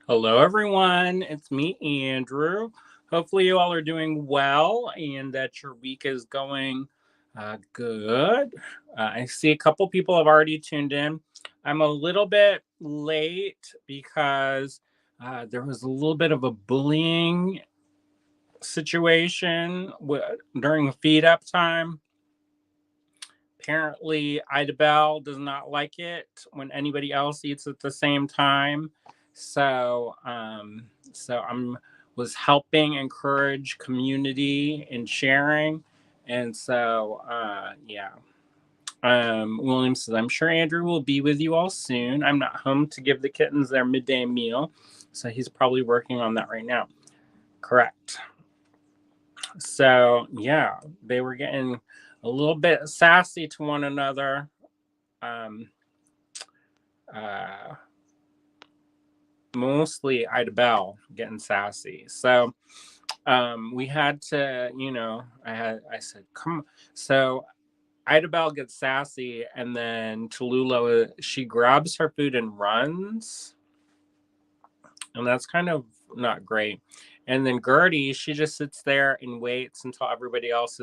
Hello, everyone. It's me, Andrew. Hopefully, you all are doing well and that your week is going good. I see a couple people have already tuned in. I'm a little bit late because there was a little bit of a bullying situation during feed up time. Apparently, Ida Bell does not like it when anybody else eats at the same time. So I'm was helping encourage community and sharing, and yeah. William says, "I'm sure Andrew will be with you all soon. I'm not home to give the kittens their midday meal, so he's probably working on that right now." Correct. So yeah, they were getting a little bit sassy to one another. Um, uh, Mostly Ida Bell getting sassy. So we had to, I said, come on. So Ida Bell gets sassy, and then Tallulah, she grabs her food and runs. And that's kind of not great. And then Gertie, she just sits there and waits until everybody else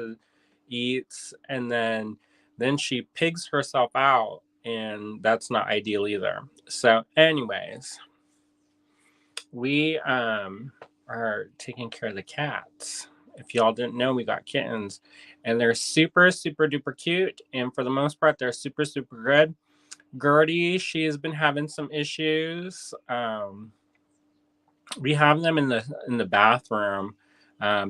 eats, and then she pigs herself out, and that's not ideal either. So, anyways, we are taking care of the cats. If y'all didn't know, we got kittens, and they're super super duper cute, and for the most part, they're super super good. Gertie, she has been having some issues. We have them in the bathroom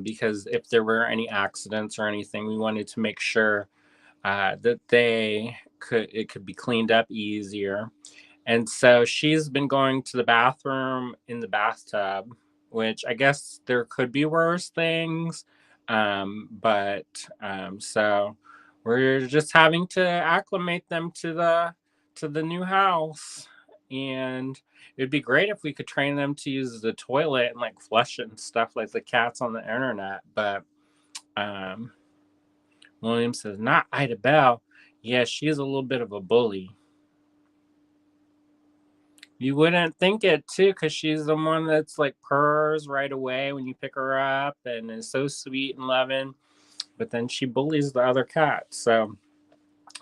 because if there were any accidents or anything, we wanted to make sure that it could be cleaned up easier. And so she's been going to the bathroom in the bathtub, which I guess there could be worse things. But so we're just having to acclimate them to the new house. And it'd be great if we could train them to use the toilet and like flush it and stuff like the cats on the internet. But um, William says, not Ida Bell. Yeah, she is a little bit of a bully. You wouldn't think it too, because she's the one that's like purrs right away when you pick her up and is so sweet and loving. But then she bullies the other cats. So,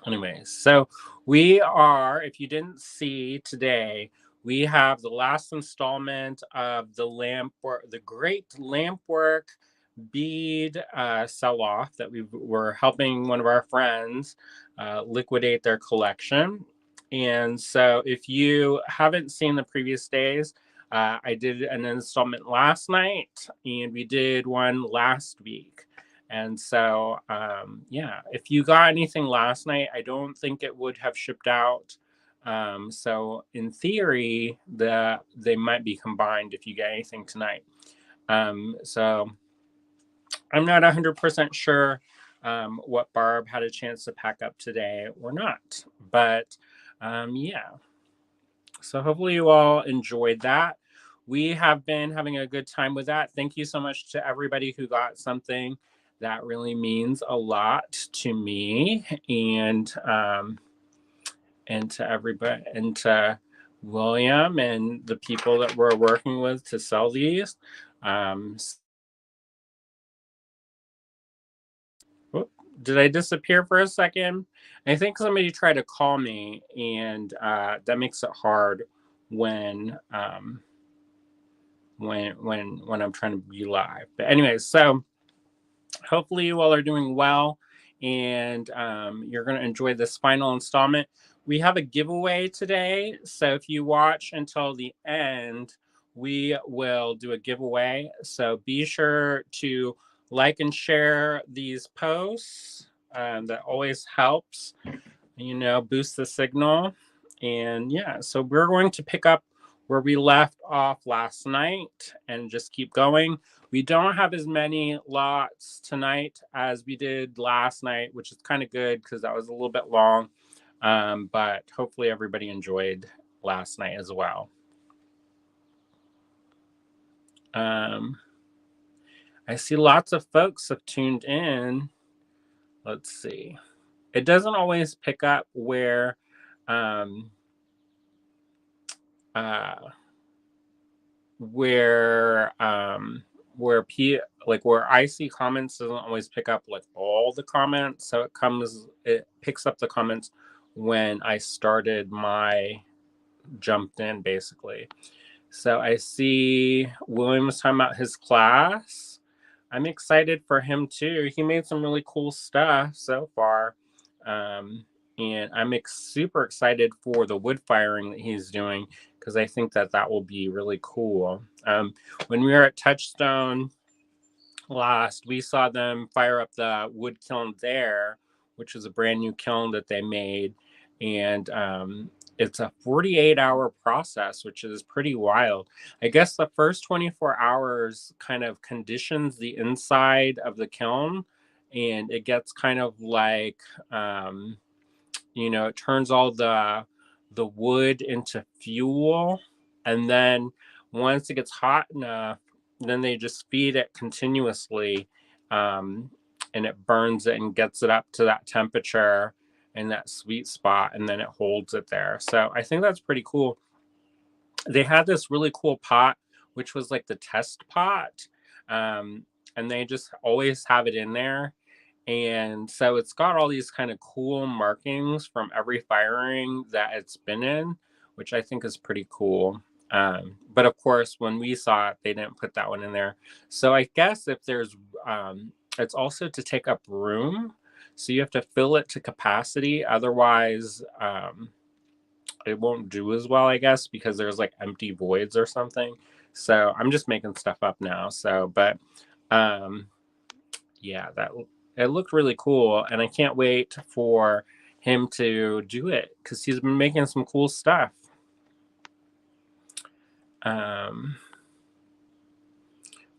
anyways, so we are, if you didn't see today, we have the last installment of the great Lampwork bead sell off that we were helping one of our friends liquidate their collection. And so, if you haven't seen the previous days, I did an installment last night and we did one last week. And so, yeah, if you got anything last night, I don't think it would have shipped out. So, in theory, they might be combined if you get anything tonight. So, I'm not 100% sure what Barb had a chance to pack up today or not. But yeah, so hopefully you all enjoyed that. We have been having a good time with that. Thank you so much to everybody who got something. That really means a lot to me and to everybody and to William and the people that we're working with to sell these. Um, did I disappear for a second? I think somebody tried to call me, and that makes it hard when when I'm trying to be live. But anyways, so hopefully you all are doing well, and you're going to enjoy this final installment. We have a giveaway today, so if you watch until the end, we will do a giveaway. So be sure to like and share these posts. That always helps, boost the signal. And yeah, so we're going to pick up where we left off last night and just keep going. We don't have as many lots tonight as we did last night, which is kind of good because that was a little bit long. But hopefully everybody enjoyed last night as well. I see lots of folks have tuned in. Let's see. It doesn't always pick up where uh, where I see comments doesn't always pick up like all the comments, so it picks up the comments when I started my jumped in basically. So I see William was talking about his class. I'm excited for him too. He made some really cool stuff so far. Um, and I'm super excited for the wood firing that he's doing because I think that will be really cool. When we were at Touchstone last, we saw them fire up the wood kiln there, which is a brand new kiln that they made. And it's a 48-hour process, which is pretty wild. I guess the first 24 hours kind of conditions the inside of the kiln, and it gets kind of like, it turns all the wood into fuel. And then once it gets hot enough, then they just feed it continuously, and it burns it and gets it up to that temperature and that sweet spot, and then it holds it there. So I think that's pretty cool. They had this really cool pot, which was like the test pot, and they just always have it in there. And so it's got all these kind of cool markings from every firing that it's been in, which I think is pretty cool. But of course, when we saw it, they didn't put that one in there. So I guess if it's also to take up room. So you have to fill it to capacity. Otherwise, it won't do as well, I guess, because there's like empty voids or something. So I'm just making stuff up now. But yeah, it looked really cool, and I can't wait for him to do it because he's been making some cool stuff.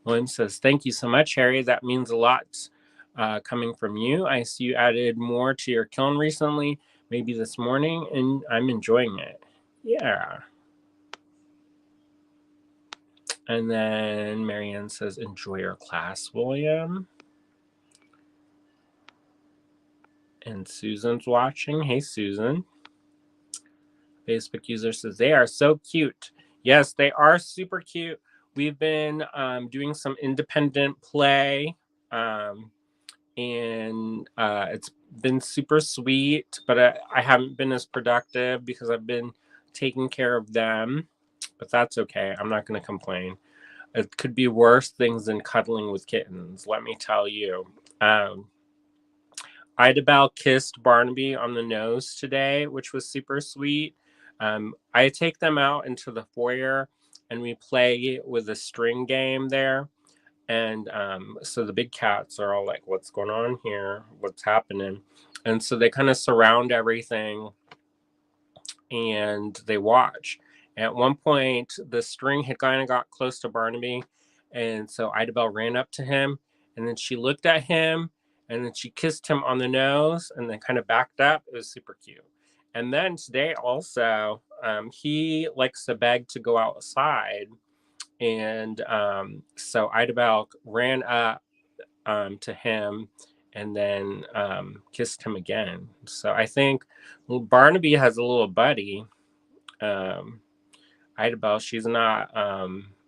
William says, "Thank you so much, Harry. That means a lot coming from you. I see you added more to your kiln recently, maybe this morning, and I'm enjoying it." Yeah. And then Marianne says, "Enjoy your class, William." And Susan's watching. Hey, Susan. Facebook user says, "They are so cute." Yes, they are super cute. We've been doing some independent play, and it's been super sweet, but I haven't been as productive because I've been taking care of them. But that's okay. I'm not going to complain. It could be worse things than cuddling with kittens, let me tell you. Idabelle kissed Barnaby on the nose today, which was super sweet. I take them out into the foyer and we play with a string game there. And so the big cats are all like, "What's going on here? What's happening?" And so they kind of surround everything and they watch. And at one point, the string had kind of got close to Barnaby. And so Idabelle ran up to him and then she looked at him and then she kissed him on the nose and then kind of backed up. It was super cute. And then today also, he likes to beg to go outside. And so Idabelle ran up to him and then kissed him again. So I think Barnaby has a little buddy. Idabelle, she's not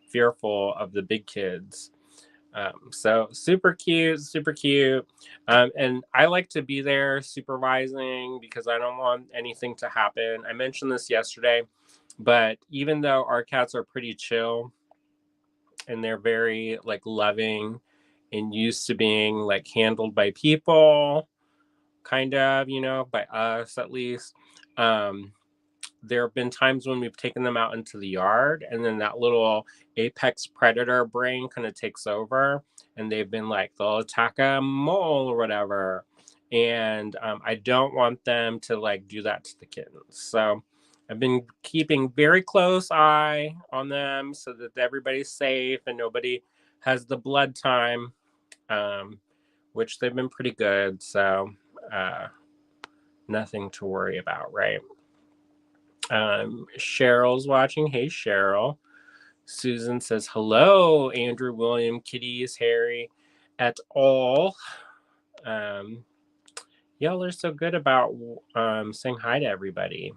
fearful of the big kids. So super cute, super cute. And I like to be there supervising because I don't want anything to happen. I mentioned this yesterday, but even though our cats are pretty chill and they're very like loving and used to being like handled by people, kind of, by us at least. There have been times when we've taken them out into the yard and then that little apex predator brain kind of takes over and they've been like, they'll attack a mole or whatever. And I don't want them to like do that to the kittens. So I've been keeping very close eye on them so that everybody's safe and nobody has the blood time, which they've been pretty good. So nothing to worry about, right? Cheryl's watching. Hey, Cheryl. Susan says, "Hello, Andrew, William, Kitties, Harry, et al." Y'all are so good about saying hi to everybody.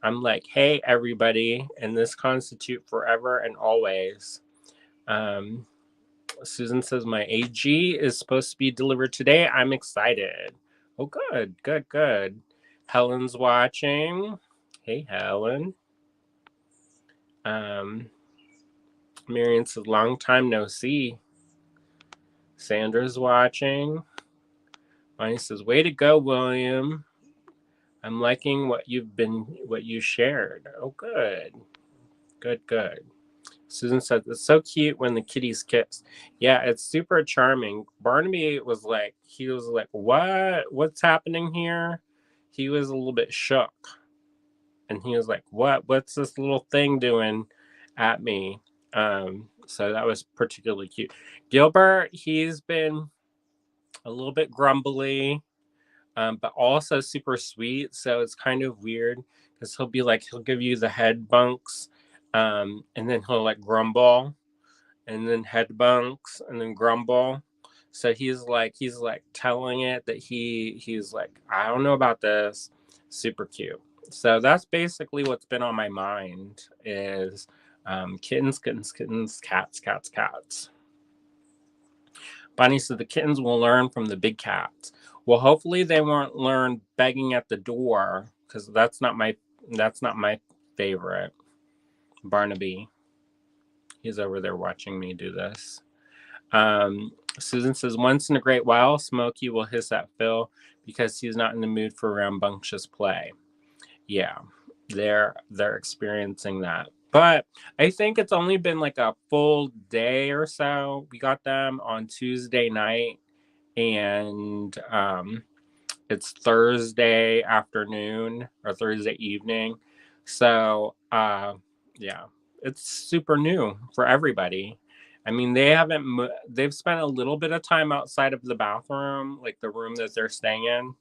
I'm like, hey, everybody, and this constitute forever and always. Susan says my AG is supposed to be delivered today. I'm excited. Oh, good, good, good. Helen's watching. Hey, Helen. Marion says, long time no see. Sandra's watching. Bonnie says, way to go, William. I'm liking what you shared. Oh, good. Good, good. Susan said, it's so cute when the kitties kiss. Yeah, it's super charming. Barnaby was like, what? What's happening here? He was a little bit shook. And he was like, what? What's this little thing doing at me? So that was particularly cute. Gilbert, he's been a little bit grumbly, but also super sweet. So it's kind of weird because he'll give you the head bunks, and then he'll like grumble, and then head bunks, and then grumble. So he's like telling it that he's like, I don't know about this. Super cute. So that's basically what's been on my mind is kittens, kittens, kittens, cats, cats, cats. Bonnie said the kittens will learn from the big cats. Well, hopefully they won't learn begging at the door because that's not my favorite. Barnaby, he's over there watching me do this. Susan says once in a great while, Smokey will hiss at Phil because he's not in the mood for rambunctious play. Yeah, they're experiencing that. But I think it's only been like a full day or so. We got them on Tuesday night, and it's Thursday afternoon or Thursday evening. So yeah, it's super new for everybody. I mean, they've spent a little bit of time outside of the bathroom, like the room that they're staying in.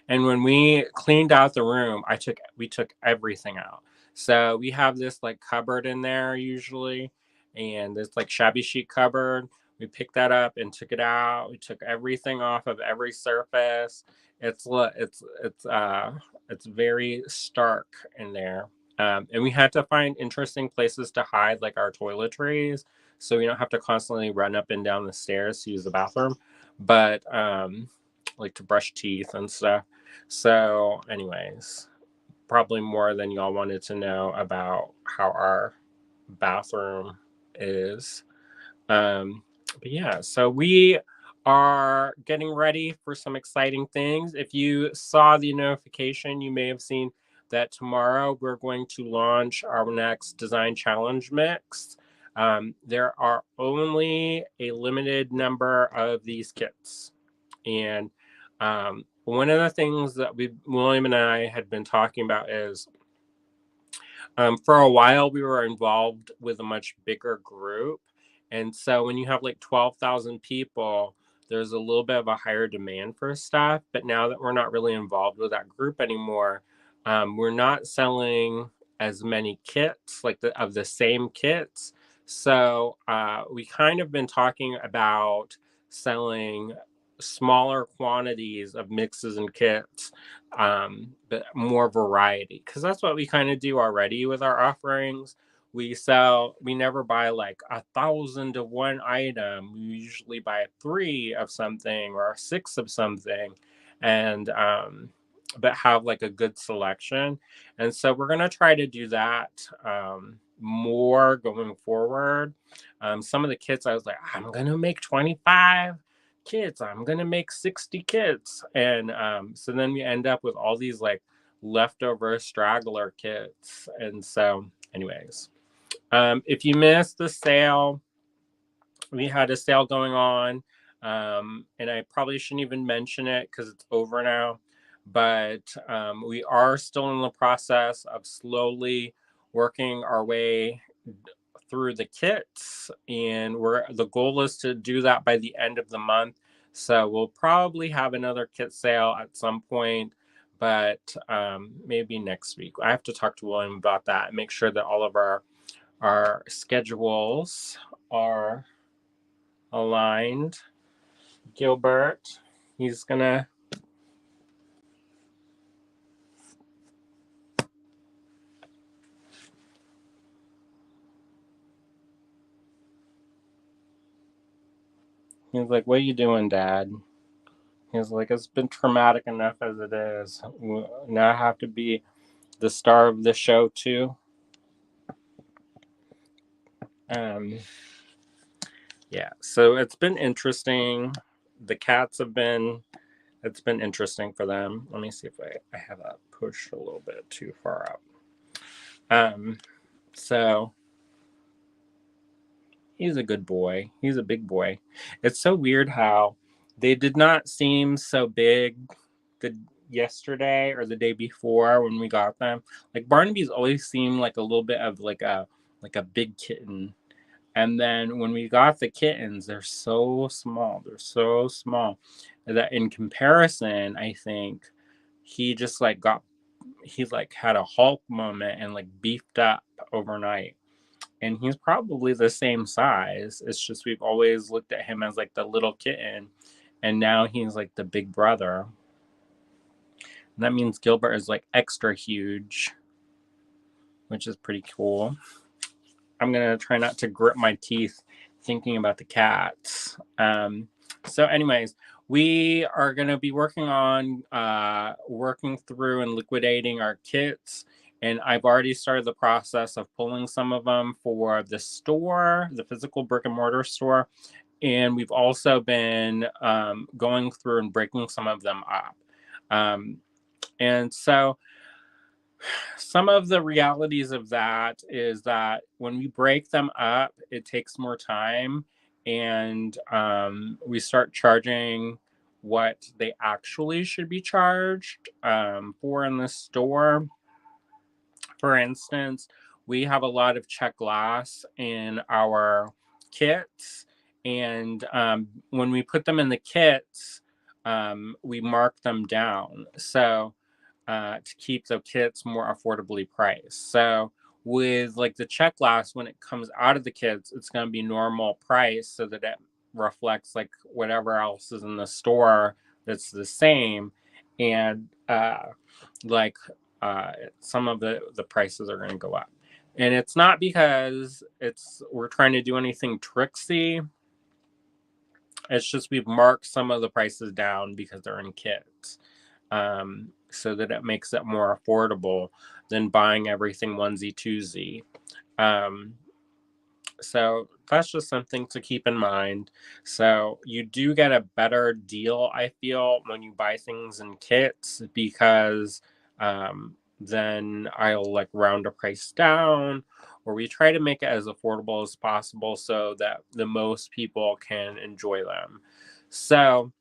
And when we cleaned out the room, we took everything out. So we have this like cupboard in there usually, and this like shabby chic cupboard. We picked that up and took it out. We took everything off of every surface. It's very stark in there. And we had to find interesting places to hide like our toiletries, so we don't have to constantly run up and down the stairs to use the bathroom, but like to brush teeth and stuff. So, anyways, probably more than y'all wanted to know about how our bathroom is. But yeah, so we are getting ready for some exciting things. If you saw the notification, you may have seen that tomorrow we're going to launch our next design challenge mix. There are only a limited number of these kits. And one of the things that William and I had been talking about is for a while we were involved with a much bigger group. And so when you have like 12,000 people, there's a little bit of a higher demand for stuff. But now that we're not really involved with that group anymore, we're not selling as many kits, like of the same kits. So we kind of been talking about selling smaller quantities of mixes and kits, but more variety, because that's what we kind of do already with our offerings. We never buy like 1,000 of one item. We usually buy 3 of something or 6 of something, and but have like a good selection. And so we're going to try to do that more going forward. Some of the kits I was like, I'm going to make 25 kits, I'm going to make 60 kits. And so then we end up with all these like leftover straggler kits. And so anyways, if you missed the sale, we had a sale going on, and I probably shouldn't even mention it because it's over now. But we are still in the process of slowly working our way through the kits, and the goal is to do that by the end of the month. So we'll probably have another kit sale at some point, but maybe next week. I have to talk to William about that and make sure that all of our schedules are aligned. Gilbert, he's gonna He's like, what are you doing, Dad? He's like, it's been traumatic enough as it is. Now I have to be the star of the show too. Yeah, so it's been interesting. The cats have been, it's been interesting for them. Let me see if I have that pushed a little bit too far up. So he's a good boy. He's a big boy. It's so weird how they did not seem so big the yesterday or the day before when we got them. Like Barnaby's always seemed like a little bit of like a big kitten. And then when we got the kittens, they're so small. They're so small that in comparison, I think he just like he like had a Hulk moment and like beefed up overnight. And he's probably the same size. It's just we've always looked at him as like the little kitten. And now he's like the big brother. And that means Gilbert is like extra huge, which is pretty cool. I'm going to try not to grit my teeth thinking about the cats. So anyways, we are going to be working on working through and liquidating our kits. And I've already started the process of pulling some of them for the store, the physical brick and mortar store. And we've also been going through and breaking some of them up. And so some of the realities of that is that when we break them up, it takes more time, and we start charging what they actually should be charged for in the store. For instance, we have a lot of check glass in our kits, and when we put them in the kits, we mark them down. So to keep the kits more affordably priced. So with like the check glass, when it comes out of the kits, it's going to be normal price so that it reflects like whatever else is in the store that's the same. And like some of the prices are going to go up. And it's not because we're trying to do anything tricksy. It's just we've marked some of the prices down because they're in kits. So that it makes it more affordable than buying everything onesie twosie. So that's just something to keep in mind. So you do get a better deal, I feel, when you buy things in kits because then I'll like round a price down, or we try to make it as affordable as possible so that the most people can enjoy them. So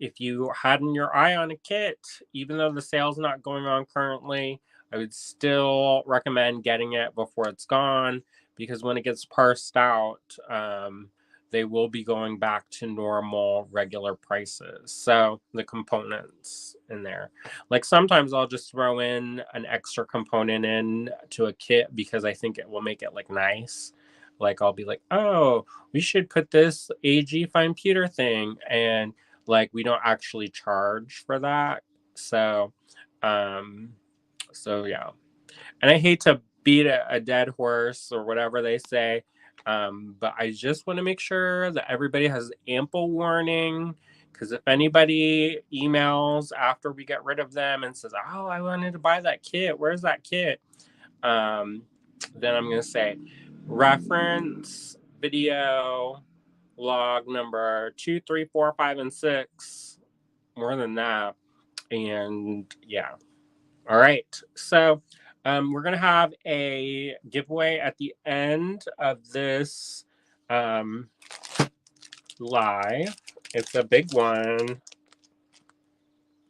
if you had your eye on a kit, even though the sale's not going on currently, I would still recommend getting it before it's gone, because when it gets parsed out, they will be going back to normal regular prices. So the components in there, like sometimes I'll just throw in an extra component in to a kit because I think it will make it like nice. Like I'll be like, oh, we should put this AG fine pewter thing, and like we don't actually charge for that. So yeah, and I hate to beat a dead horse or whatever they say, but I just want to make sure that everybody has ample warning, because if anybody emails after we get rid of them and says, oh, I wanted to buy that kit, where's that kit, then I'm going to say reference video log number 2, 3, 4, 5, and 6. More than that. And yeah. All right. So we're going to have a giveaway at the end of this live. It's a big one.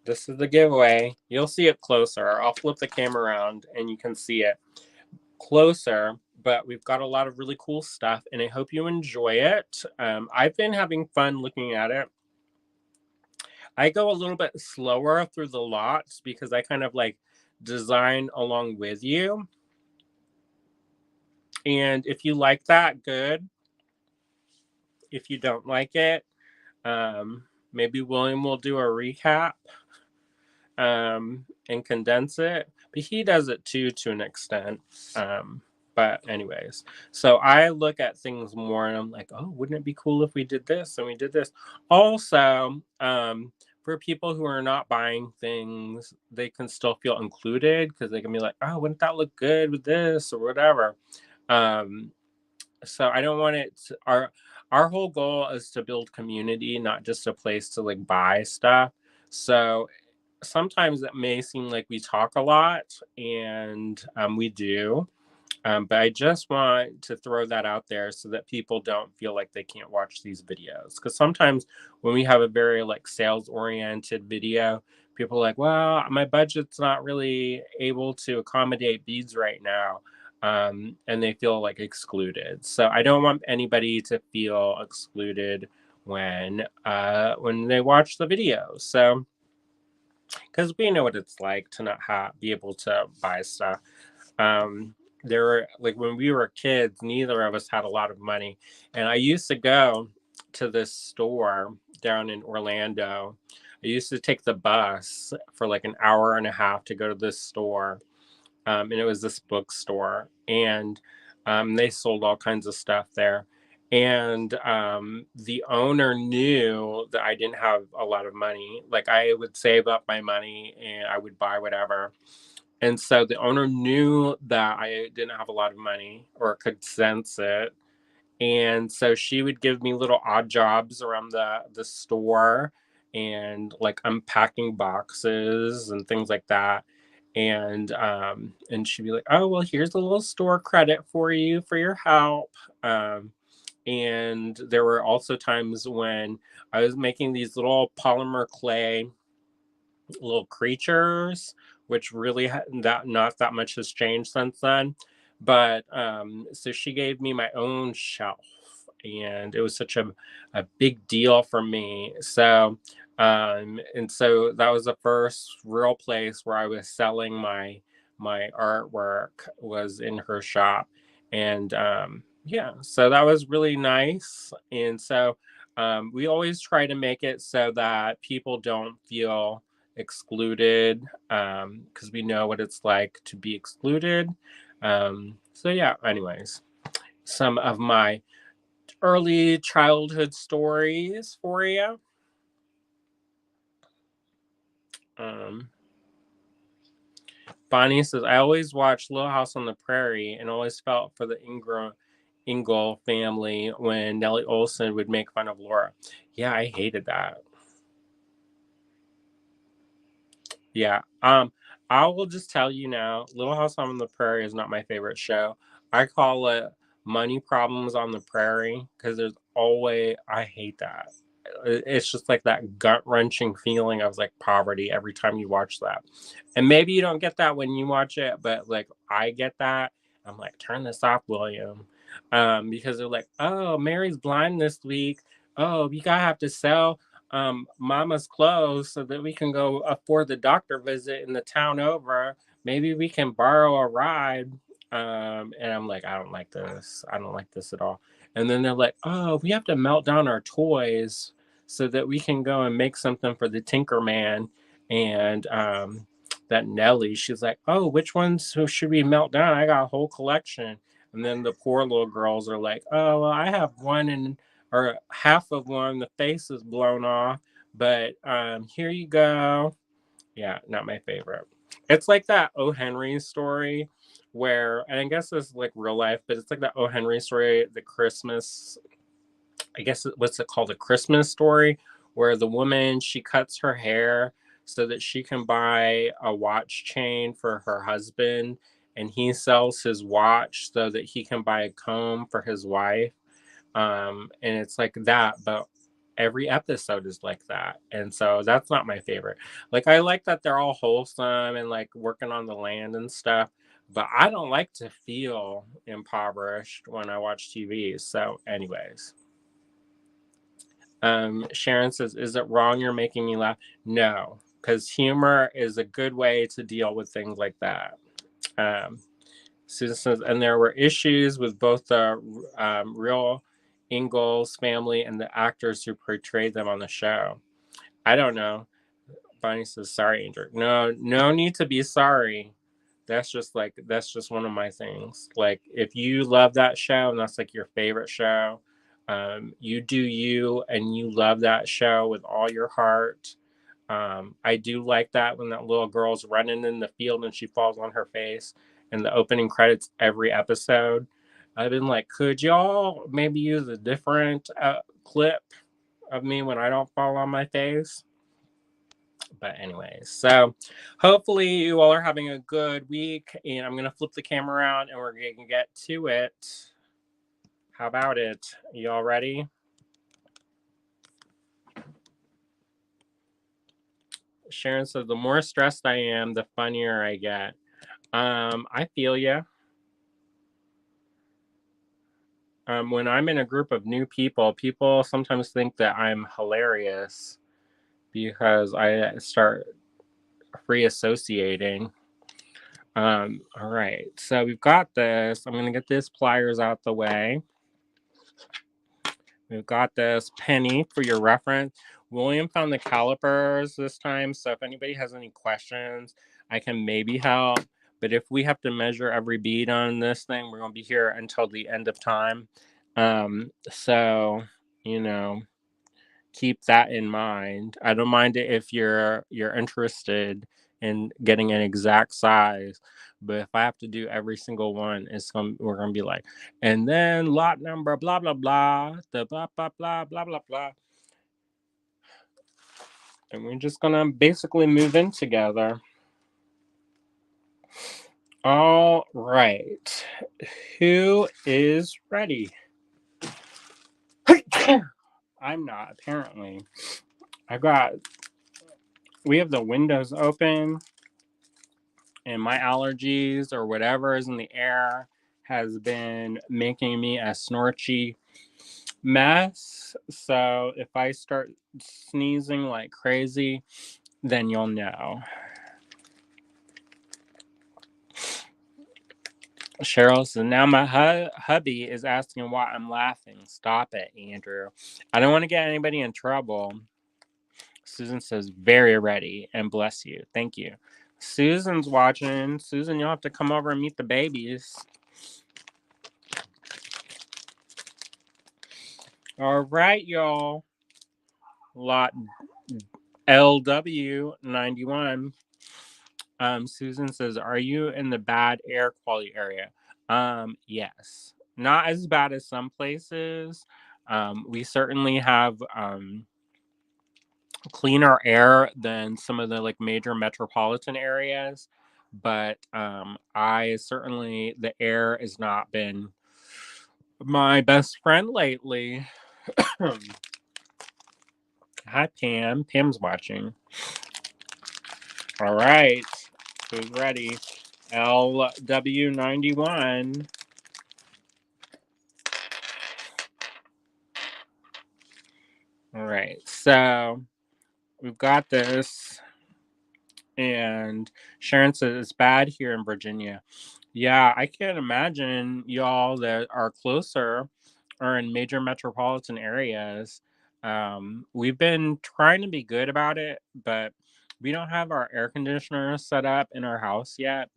This is the giveaway. You'll see it closer. I'll flip the camera around and you can see it closer. But we've got a lot of really cool stuff, and I hope you enjoy it. I've been having fun looking at it. I go a little bit slower through the lots because I kind of like design along with you. And if you like that, good. If you don't like it, maybe William will do a recap and condense it. But he does it too, to an extent. But anyways, so I look at things more and I'm like, oh, wouldn't it be cool if we did this and we did this? Also, for people who are not buying things, they can still feel included because they can be like, oh, wouldn't that look good with this or whatever. Um, so I don't want it to, our whole goal is to build community, not just a place to like buy stuff. So sometimes it may seem like we talk a lot, and we do. But I just want to throw that out there so that people don't feel like they can't watch these videos. Because sometimes when we have a very like sales oriented video, people are like, well, my budget's not really able to accommodate beads right now. And they feel like excluded. So I don't want anybody to feel excluded when they watch the videos. So because we know what it's like to not be able to buy stuff. Um, there were like when we were kids, neither of us had a lot of money, and I used to go to this store down in Orlando. I used to take the bus for like an hour and a half to go to this store, and it was this bookstore, and they sold all kinds of stuff there. And the owner knew that I didn't have a lot of money. Like I would save up my money and I would buy whatever. And so the owner knew that I didn't have a lot of money or could sense it. And so she would give me little odd jobs around the store and like unpacking boxes and things like that. And she'd be like, "Oh, well, here's a little store credit for you for your help." And there were also times when I was making these little polymer clay little creatures, which really that not that much has changed since then. But so she gave me my own shelf, and it was such a big deal for me. So and so that was the first real place where I was selling my artwork was in her shop. And yeah, so that was really nice. And so we always try to make it so that people don't feel excluded, because we know what it's like to be excluded. So yeah, anyways, some of my early childhood stories for you. um Bonnie says, I always watched Little House on the Prairie and always felt for the Ingle family when Nellie Olson would make fun of Laura. Yeah, I hated that. Yeah. I will just tell you now, Little House on the Prairie is not my favorite show. I call it Money Problems on the Prairie because there's always I hate that. It's just like that gut wrenching feeling of like poverty every time you watch that. And maybe you don't get that when you watch it, but like I get that. I'm like, turn this off, William. Because they're like, oh, Mary's blind this week. Oh, you gotta have to sell mama's clothes so that we can go afford the doctor visit in the town over. Maybe we can borrow a ride. And I'm like, I don't like this. I don't like this at all. And then they're like, oh, we have to melt down our toys so that we can go and make something for the Tinker Man. And that Nelly, she's like, oh, which ones should we melt down? I got a whole collection. And then the poor little girls are like, oh, well, I have one and or half of one, the face is blown off, but here you go. Yeah, not my favorite. It's like that O. Henry story where, and I guess it's like real life, but it's like that O. Henry story, the Christmas, I guess what's it called? A Christmas story where the woman, she cuts her hair so that she can buy a watch chain for her husband, and he sells his watch so that he can buy a comb for his wife. And it's like that, but every episode is like that. And so that's not my favorite. Like I like that they're all wholesome and like working on the land and stuff, but I don't like to feel impoverished when I watch TV. So anyways, Sharon says, is it wrong you're making me laugh? No, because humor is a good way to deal with things like that. um, Susan says, and there were issues with both the real Ingalls family and the actors who portrayed them on the show. I don't know. Bonnie says, sorry, Andrew. No, no need to be sorry. That's just one of my things. Like, if you love that show and that's like your favorite show, you do you, and you love that show with all your heart. I do like that when that little girl's running in the field and she falls on her face, and the opening credits every episode. I've been like, could y'all maybe use a different clip of me when I don't fall on my face? But anyways, so hopefully you all are having a good week, and I'm gonna flip the camera around and we're gonna get to it. How about it? Y'all ready? Sharon says, the more stressed I am, the funnier I get. I feel you. When I'm in a group of new people, people sometimes think that I'm hilarious because I start free associating. All right, so we've got this. I'm gonna get this pliers out the way. We've got this penny for your reference. William found the calipers this time, so if anybody has any questions, I can maybe help. But if we have to measure every bead on this thing, we're gonna be here until the end of time. So you know, keep that in mind. I don't mind it if you're interested in getting an exact size, but if I have to do every single one, we're gonna be like, and then lot number blah blah blah, the blah blah blah blah blah blah, and we're just gonna basically move in together. All right, who is ready? I'm not, apparently. We have the windows open, and my allergies or whatever is in the air has been making me a snorchy mess. So if I start sneezing like crazy, then you'll know. Cheryl says, now my hubby is asking why I'm laughing. Stop it, Andrew. I don't want to get anybody in trouble. Susan says, very ready, and bless you. Thank you. Susan's watching. Susan, you'll have to come over and meet the babies. All right, y'all. Lot LW91. Susan says, are you in the bad air quality area? Yes. Not as bad as some places. We certainly have cleaner air than some of the like major metropolitan areas, but the air has not been my best friend lately. Hi, Pam. Pam's watching. All right. Who's ready? LW91. All right. So we've got this. And Sharon says it's bad here in Virginia. Yeah, I can't imagine y'all that are closer or in major metropolitan areas. We've been trying to be good about it, but we don't have our air conditioner set up in our house yet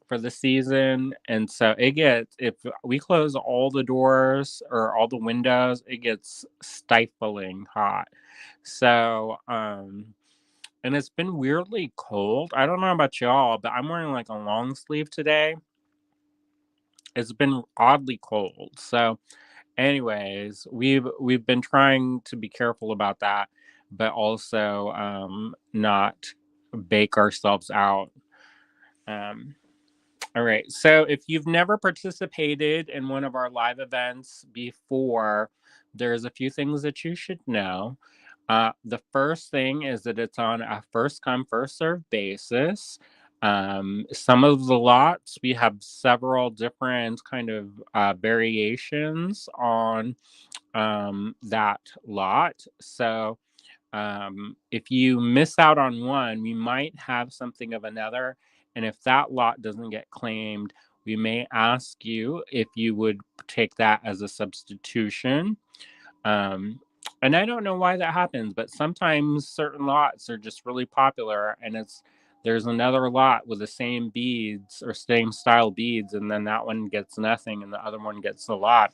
for the season. And so if we close all the doors or all the windows, it gets stifling hot. So, and it's been weirdly cold. I don't know about y'all, but I'm wearing like a long sleeve today. It's been oddly cold. So, anyways, we've been trying to be careful about that, but also not bake ourselves out. All right. So if you've never participated in one of our live events before, there's a few things that you should know. The first thing is that it's on a first come, first served basis. Some of the lots, we have several different kind of variations on that lot. So if you miss out on one, we might have something of another. And if that lot doesn't get claimed, we may ask you if you would take that as a substitution. And I don't know why that happens, but sometimes certain lots are just really popular, and there's another lot with the same beads or same style beads, and then that one gets nothing and the other one gets a lot.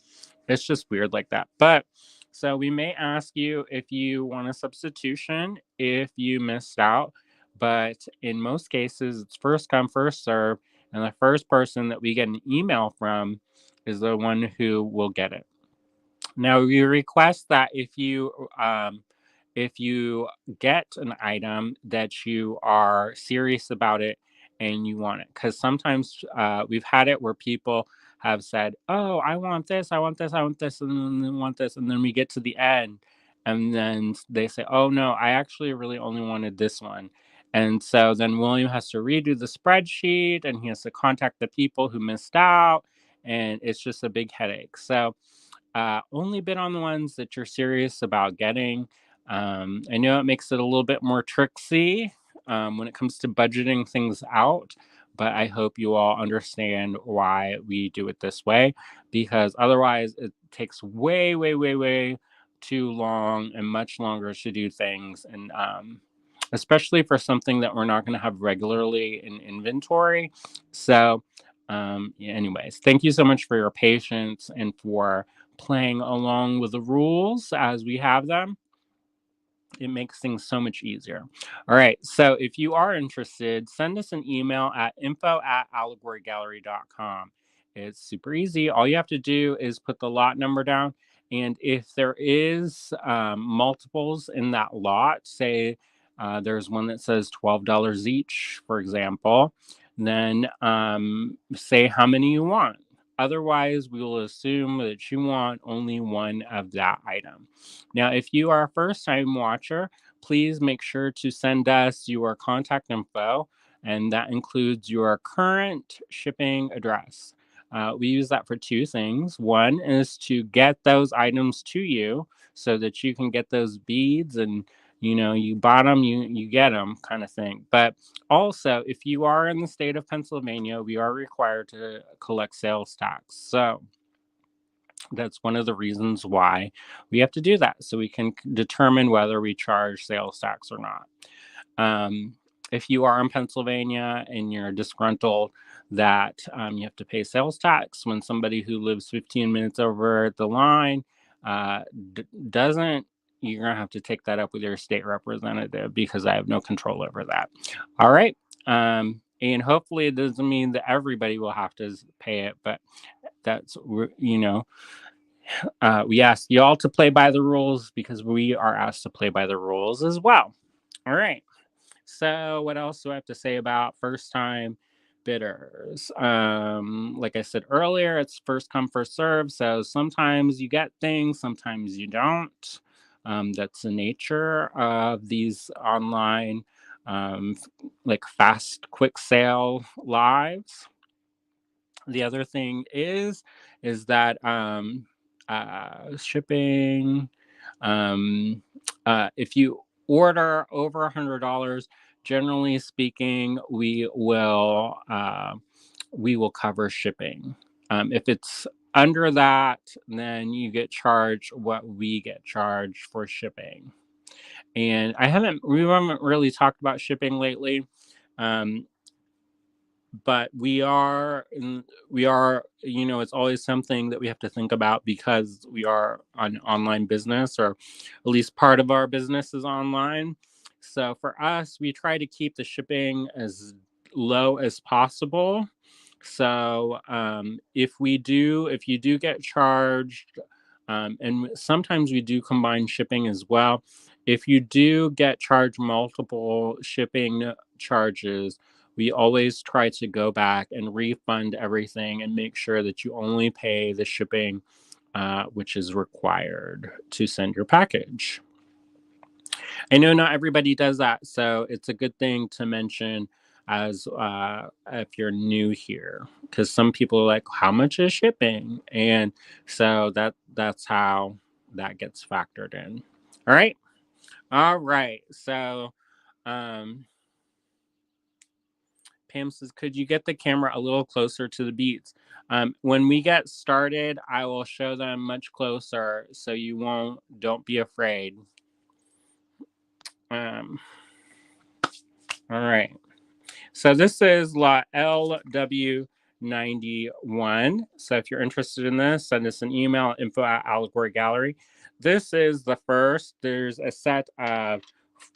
It's just weird like that. But so we may ask you if you want a substitution if you missed out, but in most cases it's first come first serve, and the first person that we get an email from is the one who will get it. Now we request that if you get an item that you are serious about it and you want it, because sometimes we've had it where people have said, "Oh, I want this, I want this, I want this, and then I want this," and then we get to the end, and then they say, "Oh no, I actually really only wanted this one." And so then William has to redo the spreadsheet and he has to contact the people who missed out, and it's just a big headache. So only bid on the ones that you're serious about getting. I know it makes it a little bit more tricksy when it comes to budgeting things out, but I hope you all understand why we do it this way, because otherwise it takes way, way, way, way too long and much longer to do things. And especially for something that we're not going to have regularly in inventory. So, yeah, anyways, thank you so much for your patience and for playing along with the rules as we have them. It makes things so much easier. All right. So if you are interested, send us an email at info@allegorygallery.com. It's super easy. All you have to do is put the lot number down. And if there is multiples in that lot, say there's one that says $12 each, for example, then say how many you want. Otherwise, we will assume that you want only one of that item. Now, if you are a first time watcher, please make sure to send us your contact info, and that includes your current shipping address. We use that for two things. One is to get those items to you so that you can get those beads and you bought them, you get them kind of thing. But also, if you are in the state of Pennsylvania, we are required to collect sales tax. So that's one of the reasons why we have to do that, so we can determine whether we charge sales tax or not. If you are in Pennsylvania and you're disgruntled that you have to pay sales tax when somebody who lives 15 minutes over the line doesn't, you're going to have to take that up with your state representative, because I have no control over that. All right. And hopefully it doesn't mean that everybody will have to pay it, but that's, we ask y'all to play by the rules because we are asked to play by the rules as well. All right. So what else do I have to say about first time bidders? Like I said earlier, it's first come, first serve. So sometimes you get things, sometimes you don't. That's the nature of these online, like fast, quick sale lives. The other thing is that shipping, if you order over $100, generally speaking, we will cover shipping. If it's under that, then you get charged what we get charged for shipping. And we haven't really talked about shipping lately. But we are, it's always something that we have to think about because we are an online business, or at least part of our business is online. So for us, we try to keep the shipping as low as possible. So if you do get charged, and sometimes we do combine shipping as well. If you do get charged multiple shipping charges, we always try to go back and refund everything and make sure that you only pay the shipping which is required to send your package. I know not everybody does that, so it's a good thing to mention as if you're new here, because some people are like, how much is shipping? And so that's how that gets factored in. All right, so Pam says, could you get the camera a little closer to the beads? When we get started, I will show them much closer, so don't be afraid. All right. So this is lot LW91. So if you're interested in this, send us an email, info@allegorygallery. This is the first. There's a set of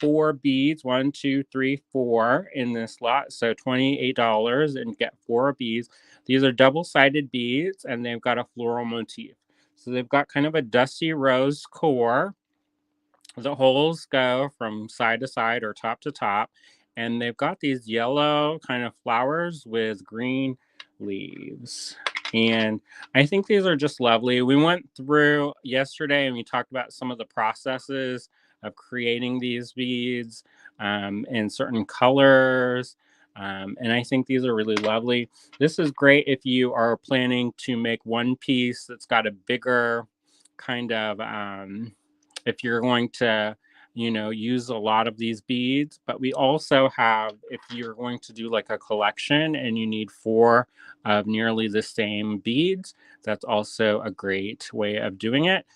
4 beads, 1, 2, 3, 4 in this lot. So $28 and get 4 beads. These are double-sided beads and they've got a floral motif. So they've got kind of a dusty rose core. The holes go from side to side or top to top, and they've got these yellow kind of flowers with green leaves. And I think these are just lovely. We went through yesterday and we talked about some of the processes of creating these beads in certain colors. And I think these are really lovely. This is great if you are planning to make one piece that's got a bigger kind of if you're going to, use a lot of these beads. But we also have, if you're going to do like a collection and you need 4 of nearly the same beads, that's also a great way of doing it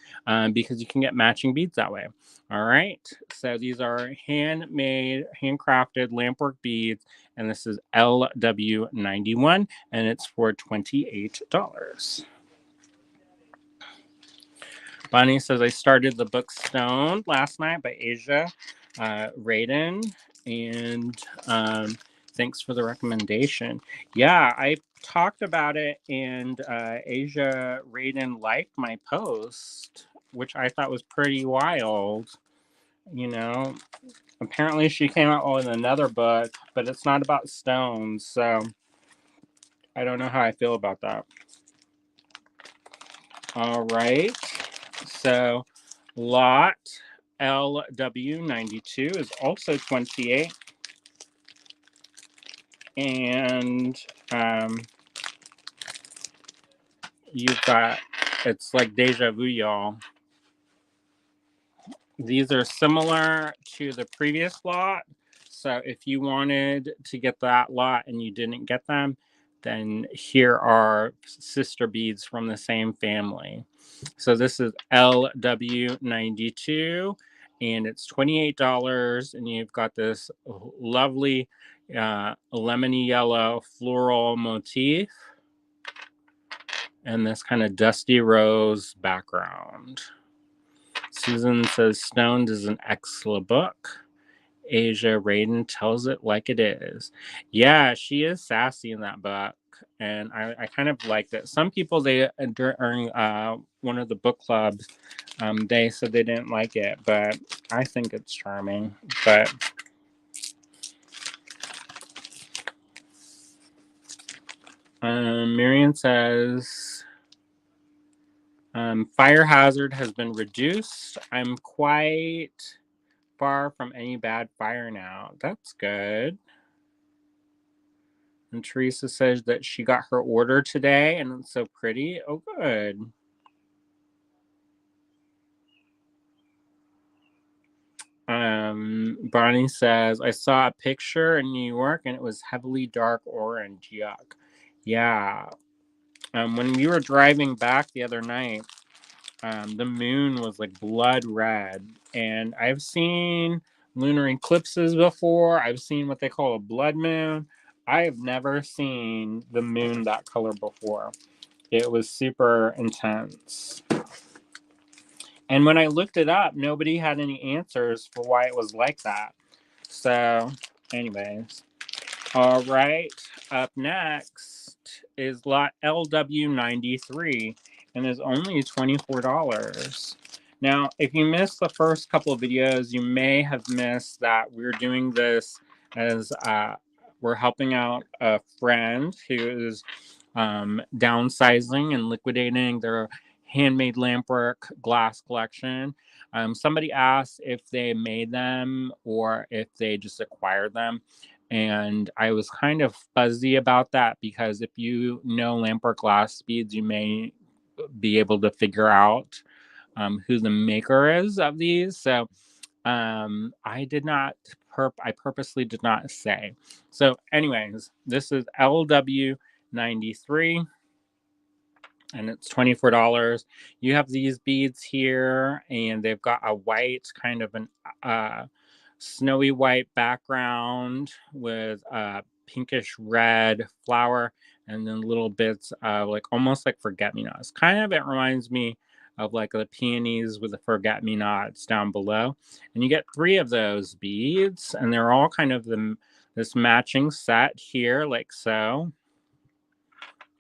because you can get matching beads that way. All right. So these are handmade, handcrafted Lampwork beads, and this is LW91, and it's for $28. Bonnie says, I started the book Stone last night by Asia Radin, and thanks for the recommendation. Yeah, I talked about it, and Asia Radin liked my post, which I thought was pretty wild. Apparently she came out with another book, but it's not about stones, so I don't know how I feel about that. All right. So lot LW92 is also 28. And you've got, it's like deja vu, y'all. These are similar to the previous lot. So if you wanted to get that lot and you didn't get them, then here are sister beads from the same family. So this is LW92 and it's $28, and you've got this lovely lemony yellow floral motif and this kind of dusty rose background. Susan says Stoned is an excellent book. Asia Radin tells it like it is. Yeah, she is sassy in that book, and I kind of liked it. Some people, they during one of the book clubs, they said they didn't like it, but I think it's charming. But Marion says fire hazard has been reduced. I'm quite far from any bad fire now. That's good. And Teresa says that she got her order today and it's so pretty. Oh, good. Bonnie says, I saw a picture in New York and it was heavily dark orange. Yuck. Yeah. When we were driving back the other night, the moon was like blood red. And I've seen lunar eclipses before. I've seen what they call a blood moon. I have never seen the moon that color before. It was super intense. And when I looked it up, nobody had any answers for why it was like that. So, anyways. All right. Up next is lot LW93 and is only $24. Now, if you missed the first couple of videos, you may have missed that we're doing this as we're helping out a friend who is downsizing and liquidating their handmade Lampwork glass collection. Somebody asked if they made them or if they just acquired them. And I was kind of fuzzy about that because if you know Lampwork glass beads, you may be able to figure out who the maker is of these. So I did not, I purposely did not say. So anyways, this is LW93 and it's $24. You have these beads here and they've got a white kind of an snowy white background with pinkish red flower, and then little bits of like almost like forget-me-nots. Kind of it reminds me of like the peonies with the forget-me-nots down below. And you get 3 of those beads, and they're all kind of this matching set here, like so.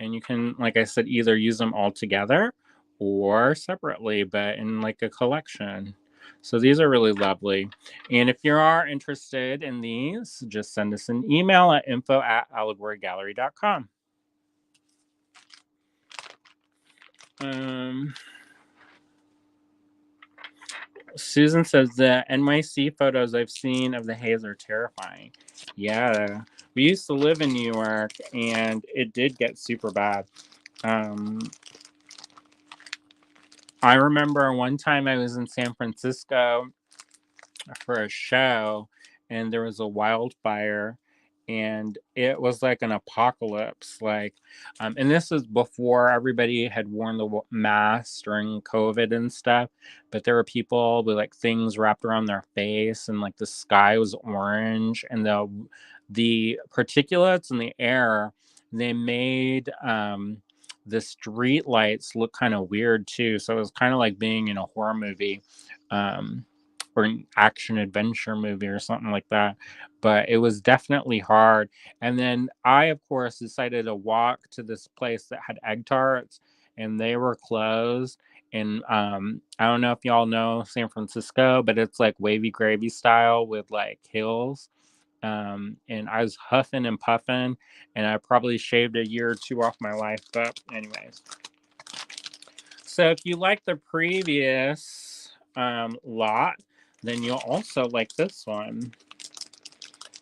And you can, like I said, either use them all together or separately, but in like a collection. So these are really lovely. And if you are interested in these, just send us an email at info@allegorygallery.com. Susan says the NYC photos I've seen of the haze are terrifying. Yeah, we used to live in New York, and it did get super bad. I remember one time I was in San Francisco for a show, and there was a wildfire, and it was like an apocalypse. And this is before everybody had worn the mask during COVID and stuff, but there were people with like things wrapped around their face, and like the sky was orange, and the particulates in the air, they made the street lights look kind of weird too. So it was kind of like being in a horror movie. Or an action adventure movie or something like that. But it was definitely hard. And then I, of course, decided to walk to this place that had egg tarts, and they were closed. And I don't know if y'all know San Francisco, but it's like wavy gravy style with like hills. And I was huffing and puffing, and I probably shaved a year or 2 off my life. But anyways, so if you like the previous lot, then you'll also like this one,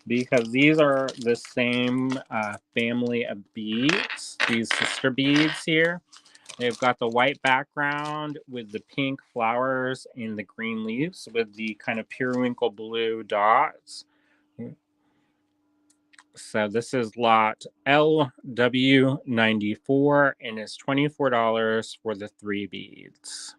because these are the same family of beads, these sister beads here. They've got the white background with the pink flowers and the green leaves with the kind of periwinkle blue dots. So this is lot LW94, and it's $24 for the 3 beads.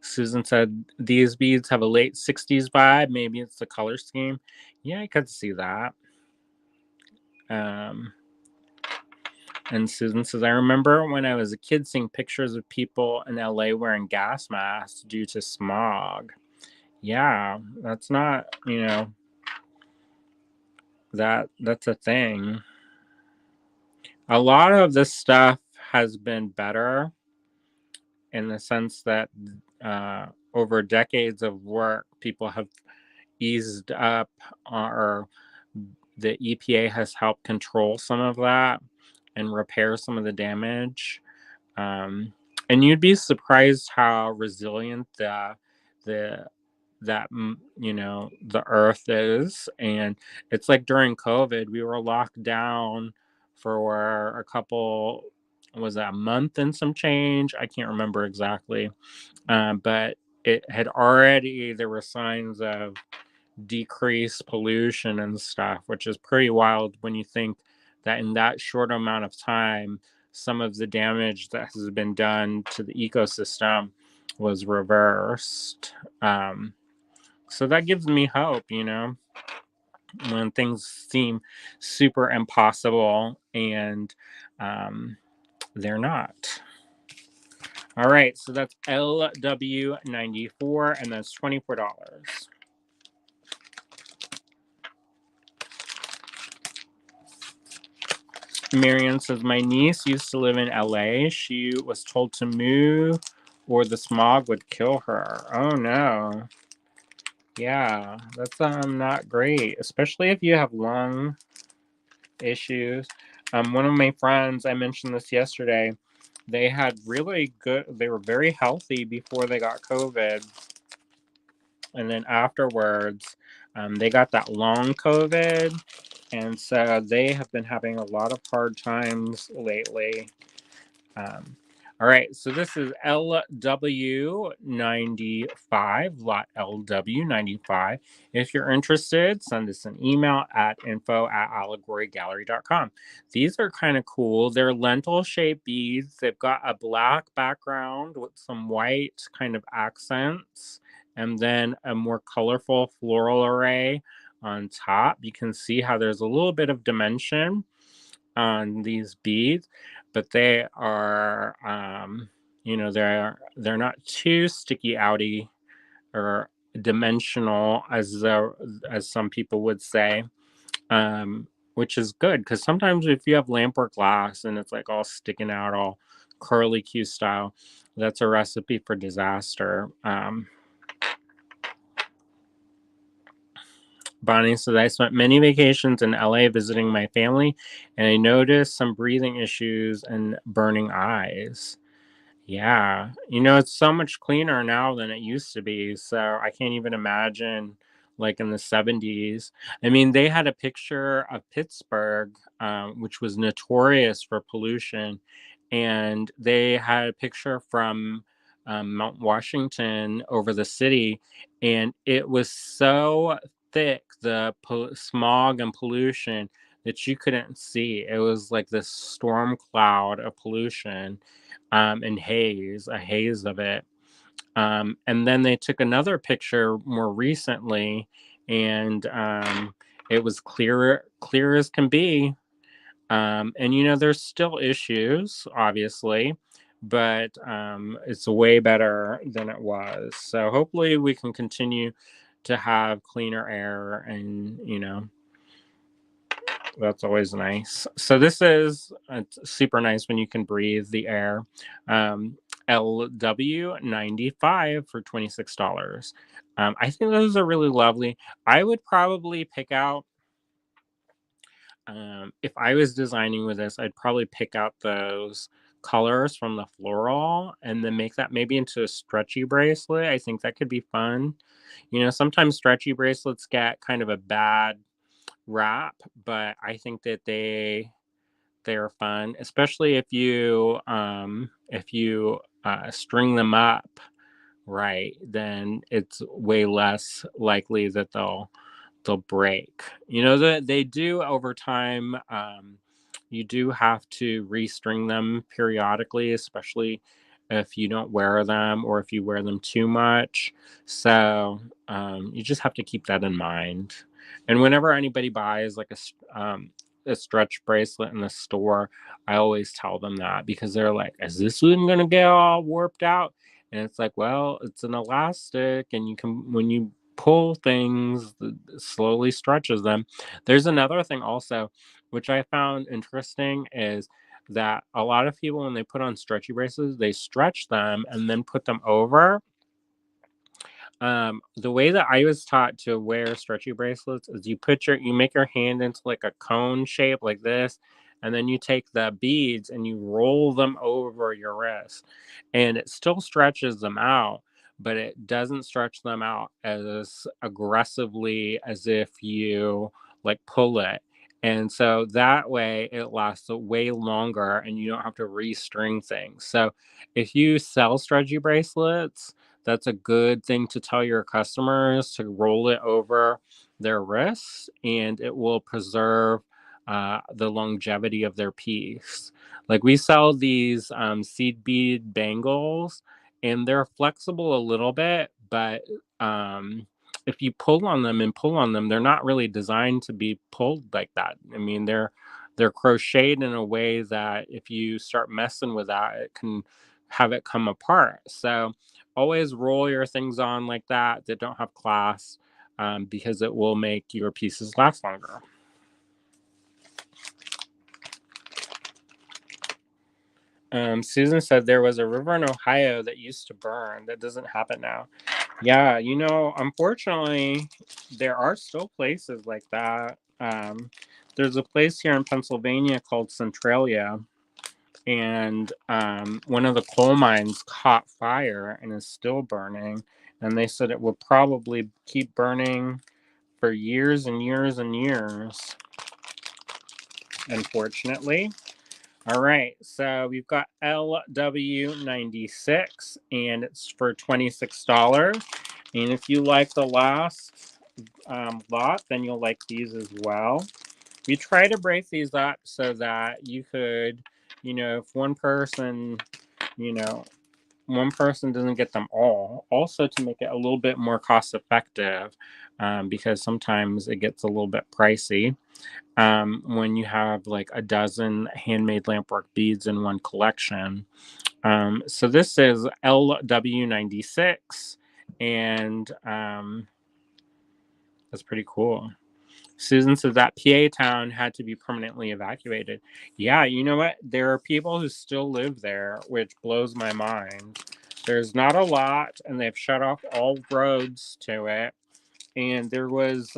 Susan said these beads have a late 60s vibe. Maybe it's the color scheme. Yeah, I could see that. And Susan says, I remember when I was a kid seeing pictures of people in LA wearing gas masks due to smog. Yeah, that's not, that's a thing. A lot of this stuff has been better in the sense that over decades of work, people have eased up, or the EPA has helped control some of that and repair some of the damage. And you'd be surprised how resilient the earth is. And it's like during COVID, we were locked down for a couple, was that a month and some change? I can't remember exactly. But there were signs of decreased pollution and stuff, which is pretty wild when you think that in that short amount of time, some of the damage that has been done to the ecosystem was reversed. So that gives me hope, when things seem super impossible, and they're not. All right, so that's LW94, and that's $24. Marianne says, my niece used to live in LA. She was told to move or the smog would kill her. Oh no. Yeah, that's not great, especially if you have lung issues. One of my friends, I mentioned this yesterday, they were very healthy before they got COVID. And then afterwards, they got that long COVID. And so they have been having a lot of hard times lately. All right, so this is LW95, lot LW95. If you're interested, send us an email at info@allegorygallery.com. These are kind of cool. They're lentil-shaped beads. They've got a black background with some white kind of accents, and then a more colorful floral array on top, you can see how there's a little bit of dimension on these beads, but they are, you know, they're not too sticky outy or dimensional as some people would say, which is good because sometimes if you have lampwork glass and it's like all sticking out, all curly Q style, that's a recipe for disaster. Bonnie says, I spent many vacations in LA visiting my family, and I noticed some breathing issues and burning eyes. Yeah, you know, it's so much cleaner now than it used to be. So I can't even imagine like in the 70s. I mean, they had a picture of Pittsburgh, which was notorious for pollution. And they had a picture from Mount Washington over the city. And it was so thick, the smog and pollution, that you couldn't see. It was like this storm cloud of pollution, and haze, a haze of it. And then they took another picture more recently, and it was clear as can be. And you know, there's still issues, obviously, but it's way better than it was. So hopefully, we can continue to have cleaner air, and you know, that's always nice. So this is super nice when you can breathe the air. LW95 for $26. I think those are really lovely. I would probably pick out, if I was designing with this, I'd probably pick out those colors from the floral and then make that maybe into a stretchy bracelet. I think that could be fun. You know, sometimes stretchy bracelets get kind of a bad rap, but I think that they're fun, especially if you string them up right, then it's way less likely that they'll break. You know that they do over time. You do have to restring them periodically, especially if you don't wear them or if you wear them too much. So you just have to keep that in mind. And whenever anybody buys like a stretch bracelet in the store, I always tell them that because they're like, "Is this one gonna get all warped out?" And it's like, well, it's an elastic, and you can when you pull things, it slowly stretches them. There's another thing also, which I found interesting, is that a lot of people, when they put on stretchy bracelets, they stretch them and then put them over. The way that I was taught to wear stretchy bracelets is you make your hand into like a cone shape like this, and then you take the beads and you roll them over your wrist, and it still stretches them out, but it doesn't stretch them out as aggressively as if you like pull it. And so that way it lasts way longer and you don't have to restring things. So if you sell stretchy bracelets, that's a good thing to tell your customers, to roll it over their wrists, and it will preserve the longevity of their piece. Like we sell these seed bead bangles, and they're flexible a little bit, but if you pull on them and pull on them, they're not really designed to be pulled like that. I mean, they're crocheted in a way that if you start messing with that, it can have it come apart. So always roll your things on like that don't have class, because it will make your pieces last longer. Susan said there was a river in Ohio that used to burn. That doesn't happen now. Yeah, you know, unfortunately, there are still places like that. There's a place here in Pennsylvania called Centralia, and one of the coal mines caught fire and is still burning. And they said it will probably keep burning for years and years and years, unfortunately. All right, so we've got LW96, and it's for $26. And if you like the last lot, then you'll like these as well. We try to break these up so that you could, you know, if one person, you know, one person doesn't get them all. Also, to make it a little bit more cost effective, because sometimes it gets a little bit pricey when you have like a dozen handmade lampwork beads in one collection. So this is LW96, and that's pretty cool. Susan says that PA town had to be permanently evacuated. Yeah, you know what? There are people who still live there, which blows my mind. There's not a lot, and they've shut off all roads to it. And there was,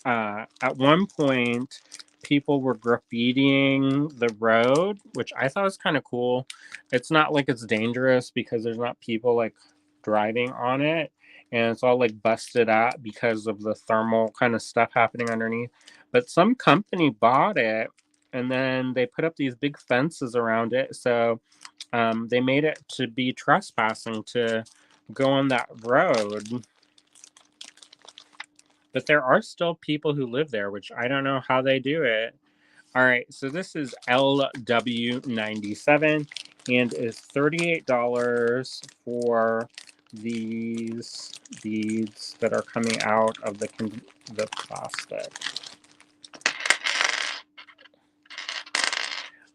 at one point, people were graffitiing the road, which I thought was kind of cool. It's not like it's dangerous because there's not people like driving on it, and it's all like busted out because of the thermal kind of stuff happening underneath. But some company bought it, and then they put up these big fences around it, so they made it to be trespassing to go on that road. But there are still people who live there, which I don't know how they do it. All right, so this is LW97 and is $38 for these beads that are coming out of the plastic.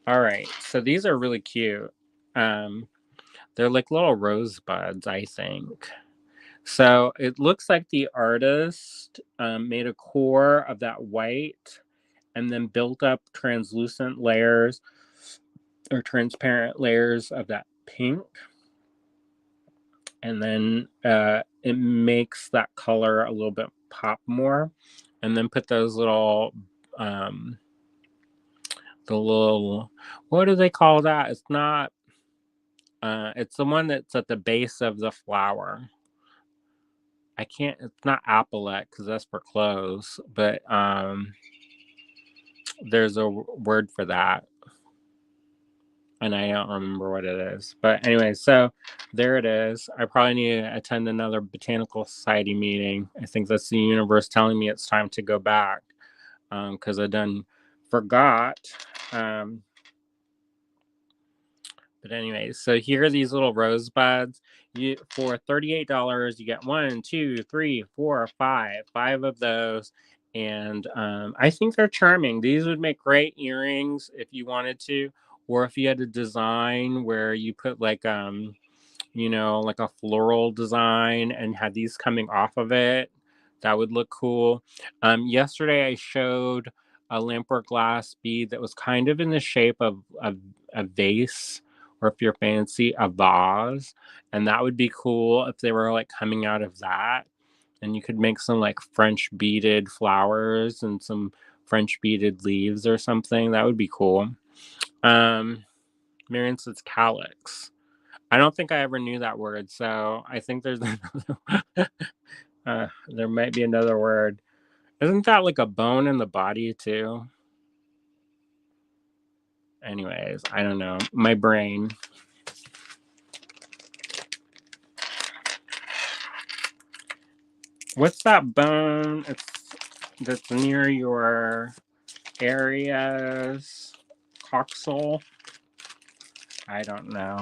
All right, so these are really cute. They're like little rosebuds, I think. So it looks like the artist made a core of that white and then built up translucent layers or transparent layers of that pink. And then it makes that color a little bit pop more. And then put those little, the little, what do they call that? It's not, it's the one that's at the base of the flower. It's not applet because that's for clothes, but there's a word for that. And I don't remember what it is. But anyway, so there it is. I probably need to attend another Botanical Society meeting. I think that's the universe telling me it's time to go back because I done forgot. But anyway, so here are these little rosebuds. For $38, you get 1, 2, 3, 4, 5 of those. And I think they're charming. These would make great earrings if you wanted to, or if you had a design where you put like like a floral design and had these coming off of it. That would look cool. Yesterday I showed a Lampwork glass bead that was kind of in the shape of a vase, or if you're fancy, a vase. And that would be cool if they were like coming out of that. And you could make some like French beaded flowers and some French beaded leaves or something. That would be cool. Marion says calyx. I don't think I ever knew that word, so I think there's there might be another word. Isn't that like a bone in the body too? Anyways, I don't know. My brain. What's that bone? That's near your areas. Coxal? I don't know.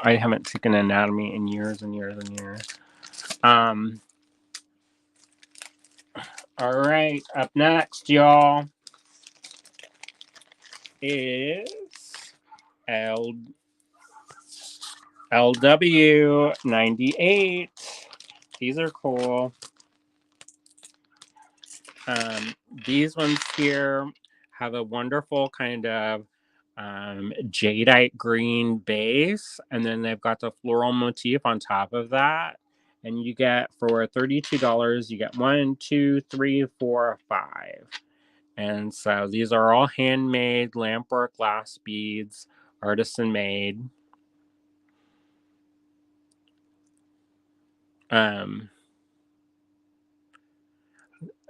I haven't taken anatomy in years and years and years. All right, up next, y'all, is LW98. These are cool. These ones here have a wonderful kind of jadeite green base, and then they've got the floral motif on top of that. And you get, for $32, you get 1, 2, 3, 4, 5. And so these are all handmade Lampwork glass beads, artisan made.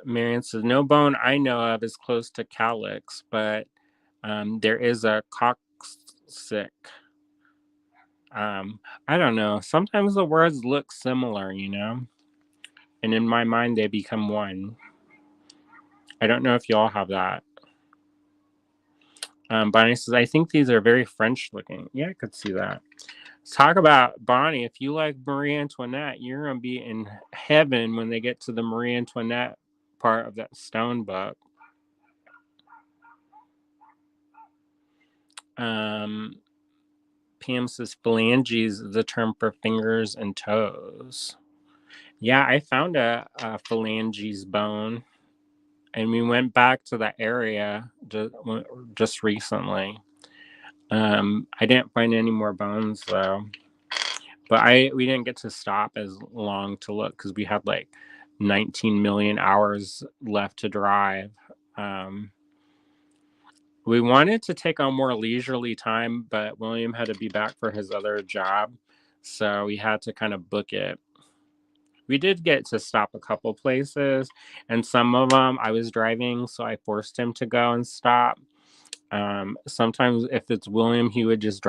Marion says, no bone I know of is close to calyx, but there is a coccyx. I don't know. Sometimes the words look similar, and in my mind they become one. I don't know if y'all have that. Bonnie says, I think these are very French looking. Yeah, I could see that. Let's talk about Bonnie. If you like Marie Antoinette, you're going to be in heaven when they get to the Marie Antoinette part of that stone book. Pam says phalanges is a term for fingers and toes. Yeah, I found a phalanges bone, and we went back to that area just recently. I didn't find any more bones though, but we didn't get to stop as long to look because we had like 19 million hours left to drive. We wanted to take on more leisurely time, but William had to be back for his other job, so we had to kind of book it. We did get to stop a couple places, and some of them I was driving, so I forced him to go and stop. Sometimes if it's William, he would just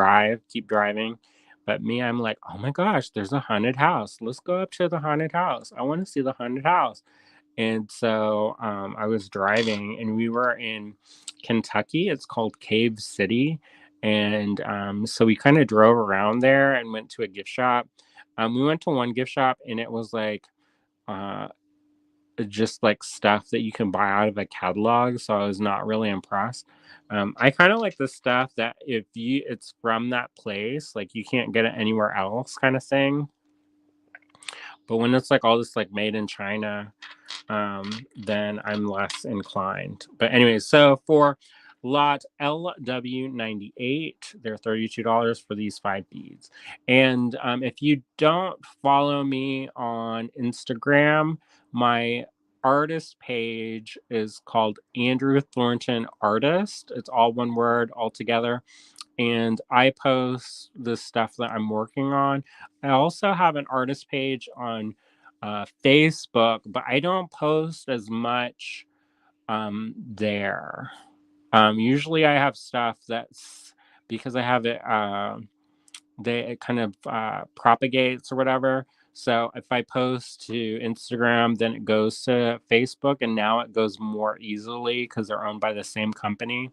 keep driving. But me, I'm like, oh my gosh, there's a haunted house. Let's go up to the haunted house. I want to see the haunted house. And so I was driving, and we were in Kentucky. It's called Cave City. And so we kind of drove around there and went to a gift shop. We went to one gift shop, and it was like uh, just like stuff that you can buy out of a catalog. So I was not really impressed. I kind of like the stuff that it's from that place, like you can't get it anywhere else, kind of thing. But when it's like all this like made in China, then I'm less inclined. But anyway, so for lot LW98, they're $32 for these 5 beads. And if you don't follow me on Instagram, my artist page is called Andrew Thornton Artist. It's all one word all together. And I post the stuff that I'm working on. I also have an artist page on Facebook, but I don't post as much there. Usually I have stuff that's because I have it, it kind of propagates or whatever. So if I post to Instagram, then it goes to Facebook, and now it goes more easily because they're owned by the same company.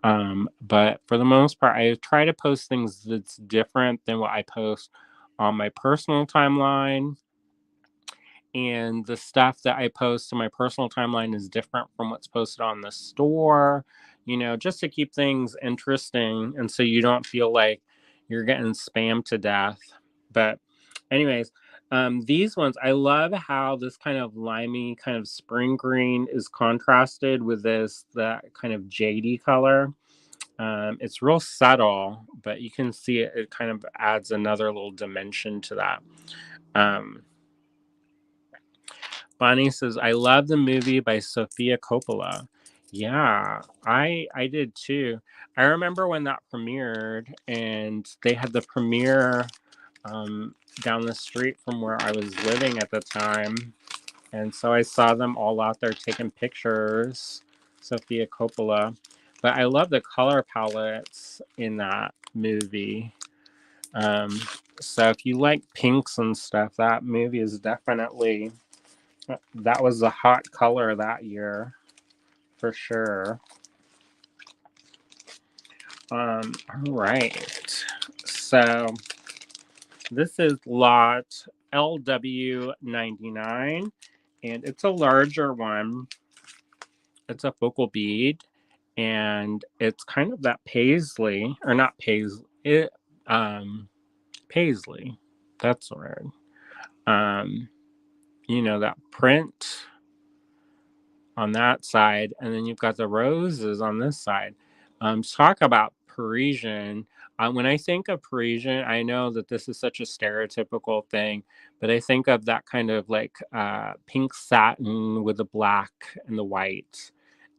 But for the most part, I try to post things that's different than what I post on my personal timeline. And the stuff that I post to my personal timeline is different from what's posted on the store, just to keep things interesting. And so you don't feel like you're getting spammed to death. But, anyways, these ones, I love how this kind of limey, kind of spring green is contrasted with that kind of jadey color. It's real subtle, but you can see it kind of adds another little dimension to that. Bonnie says, I love the movie by Sofia Coppola. Yeah, I did too. I remember when that premiered, and they had the premiere down the street from where I was living at the time. And so I saw them all out there taking pictures, Sofia Coppola. But I love the color palettes in that movie. So if you like pinks and stuff, that movie is definitely... That was a hot color that year, for sure. All right. So this is lot LW99, and it's a larger one. It's a focal bead, and it's kind of that paisley, or not paisley. Paisley. That's the word. That print on that side, and then you've got the roses on this side. Talk about Parisian. When I think of Parisian, I know that this is such a stereotypical thing, but I think of that kind of like pink satin with the black and the white.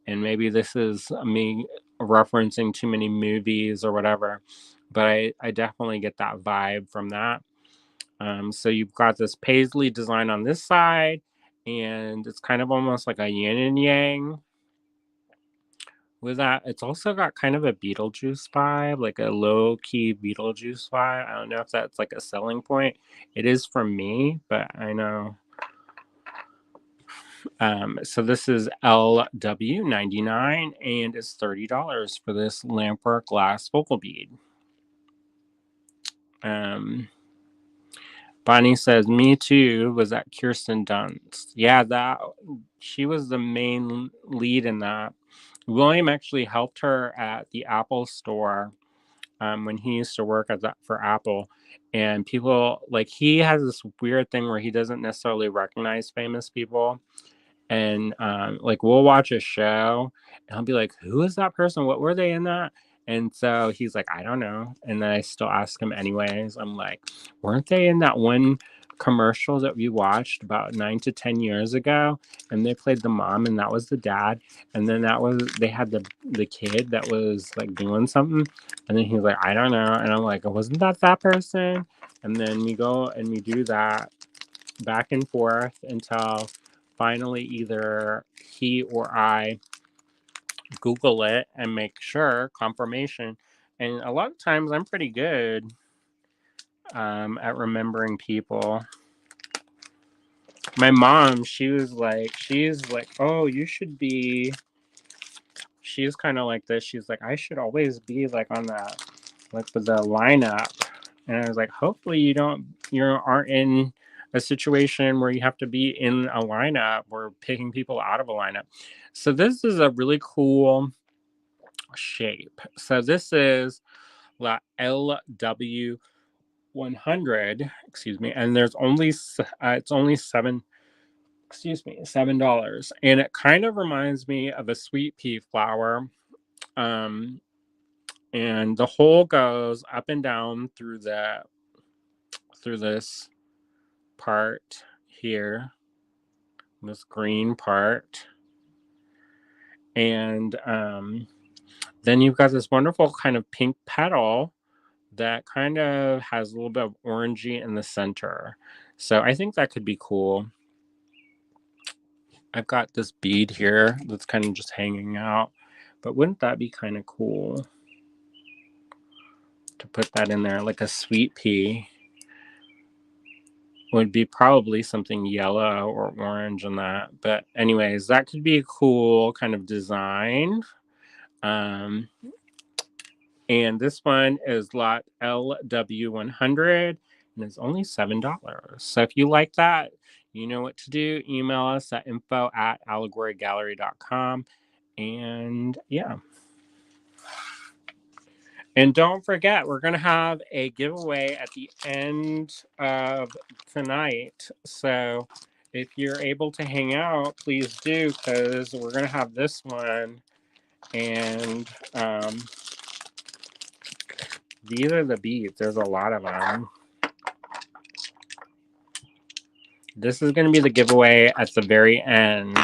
And maybe this is me referencing too many movies or whatever, but I definitely get that vibe from that. So you've got this paisley design on this side, and it's kind of almost like a yin and yang with that. It's also got kind of a Beetlejuice vibe, like a low-key Beetlejuice vibe. I don't know if that's like a selling point. It is for me, but I know So this is LW99 and it's $30 for this Lampwork glass focal bead. Bonnie says, "Me too." Was that Kirsten Dunst? Yeah, she was the main lead in that. William actually helped her at the Apple store when he used to work for Apple. And people, like, he has this weird thing where he doesn't necessarily recognize famous people. And like, we'll watch a show and I'll be like, who is that person? What were they in that? And so he's like, I don't know. And then I still ask him anyways. I'm like, weren't they in that one commercial that we watched about 9 to 10 years ago? And they played the mom and that was the dad. And then they had the kid that was like doing something. And then he's like, I don't know. And I'm like, wasn't that person? And then we go and we do that back and forth until finally either he or I Google it and make sure confirmation. And a lot of times I'm pretty good at remembering people. My mom, she's like, oh, you should be. She's kind of like this. She's like, I should always be like on that, like with the lineup. And I was like, hopefully you aren't in a situation where you have to be in a lineup or picking people out of a lineup. So this is a really cool shape. So this is La LW 100, excuse me, and there's only it's only $7, and it kind of reminds me of a sweet pea flower. And the hole goes up and down through this part here, this green part, and then you've got this wonderful kind of pink petal that kind of has a little bit of orangey in the center. So I think that could be cool. I've got this bead here that's kind of just hanging out, but wouldn't that be kind of cool to put that in there? Like a sweet pea would be probably something yellow or orange in that. But anyways, that could be a cool kind of design. And this one is lot LW100 and it's only $7. So if you like that, you know what to do. Email us at info@allegorygallery.com. And yeah. And don't forget, we're going to have a giveaway at the end of tonight. So if you're able to hang out, please do, because we're going to have this one. And these are the beads. There's a lot of them. This is going to be the giveaway at the very end.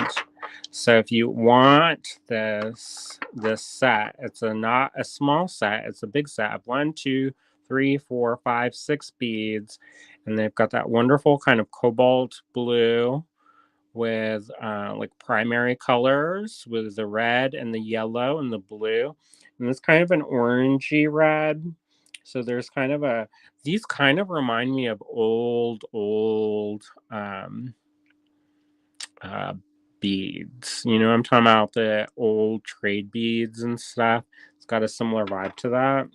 So if you want this set, it's not a small set. It's a big set of 1, 2, 3, 4, 5, 6 beads. And they've got that wonderful kind of cobalt blue with like primary colors with the red and the yellow and the blue. And it's kind of an orangey red. So there's kind of these kind of remind me of old beads. You know, I'm talking about the old trade beads and stuff. It's got a similar vibe to that.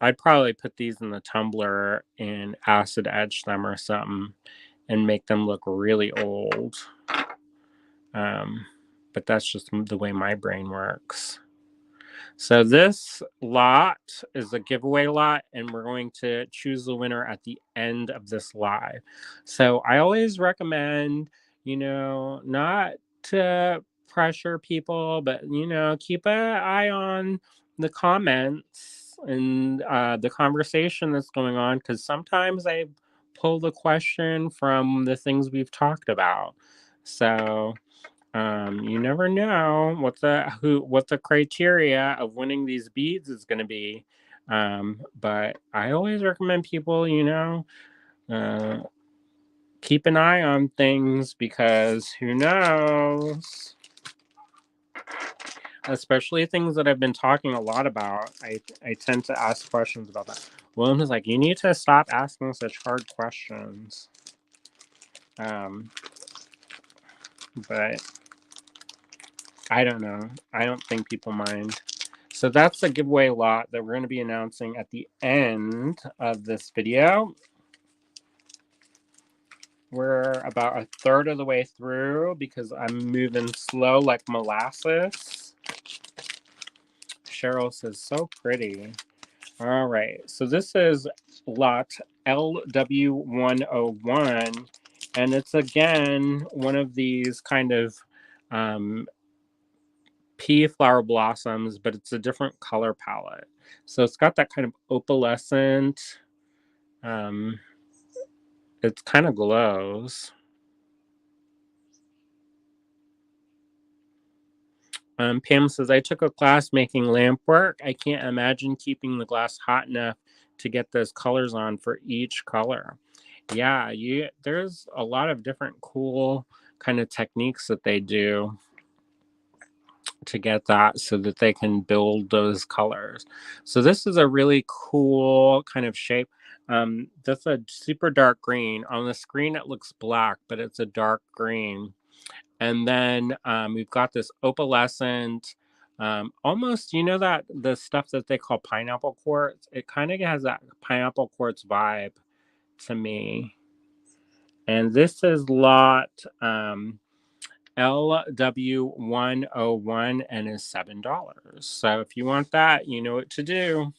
I'd probably put these in the tumbler and acid etch them or something and make them look really old. But that's just the way my brain works. So this lot is a giveaway lot, and we're going to choose the winner at the end of this live. So I always recommend, not to pressure people, but, keep an eye on the comments and the conversation that's going on, because sometimes I pull the question from the things we've talked about. So you never know what the criteria of winning these beads is going to be. But I always recommend people, keep an eye on things, because who knows? Especially things that I've been talking a lot about. I tend to ask questions about that. William is like, you need to stop asking such hard questions. But I don't know. I don't think people mind. So that's a giveaway lot that we're going to be announcing at the end of this video. We're about a third of the way through because I'm moving slow like molasses. Cheryl says, so pretty. All right. So this is lot LW101. And it's, again, one of these kind of pea flower blossoms, but it's a different color palette. So it's got that kind of opalescent, it kind of glows. Pam says, I took a class making lamp work. I can't imagine keeping the glass hot enough to get those colors on for each color. Yeah, there's a lot of different cool kind of techniques that they do to get that so that they can build those colors. So this is a really cool kind of shape. That's a super dark green. On the screen it looks black, but it's a dark green. And then we've got this opalescent, almost, you know, that the stuff that they call pineapple quartz. It kind of has that pineapple quartz vibe to me. And this is lot LW101 and is $7. So if you want that, you know what to do.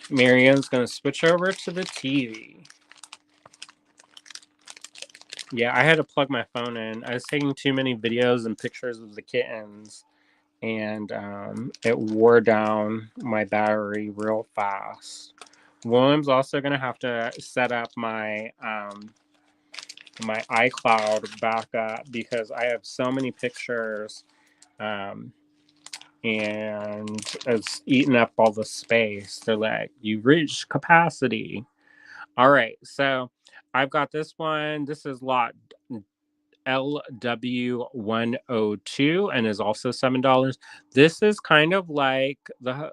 Marianne's going to switch over to the TV. Yeah, I had to plug my phone in. I was taking too many videos and pictures of the kittens, and it wore down my battery real fast. William's also going to have to set up my my iCloud backup because I have so many pictures, and it's eating up all the space. They're like, you've reached capacity. All right, so I've got this one. This is lot LW102 and is also $7. This is kind of like the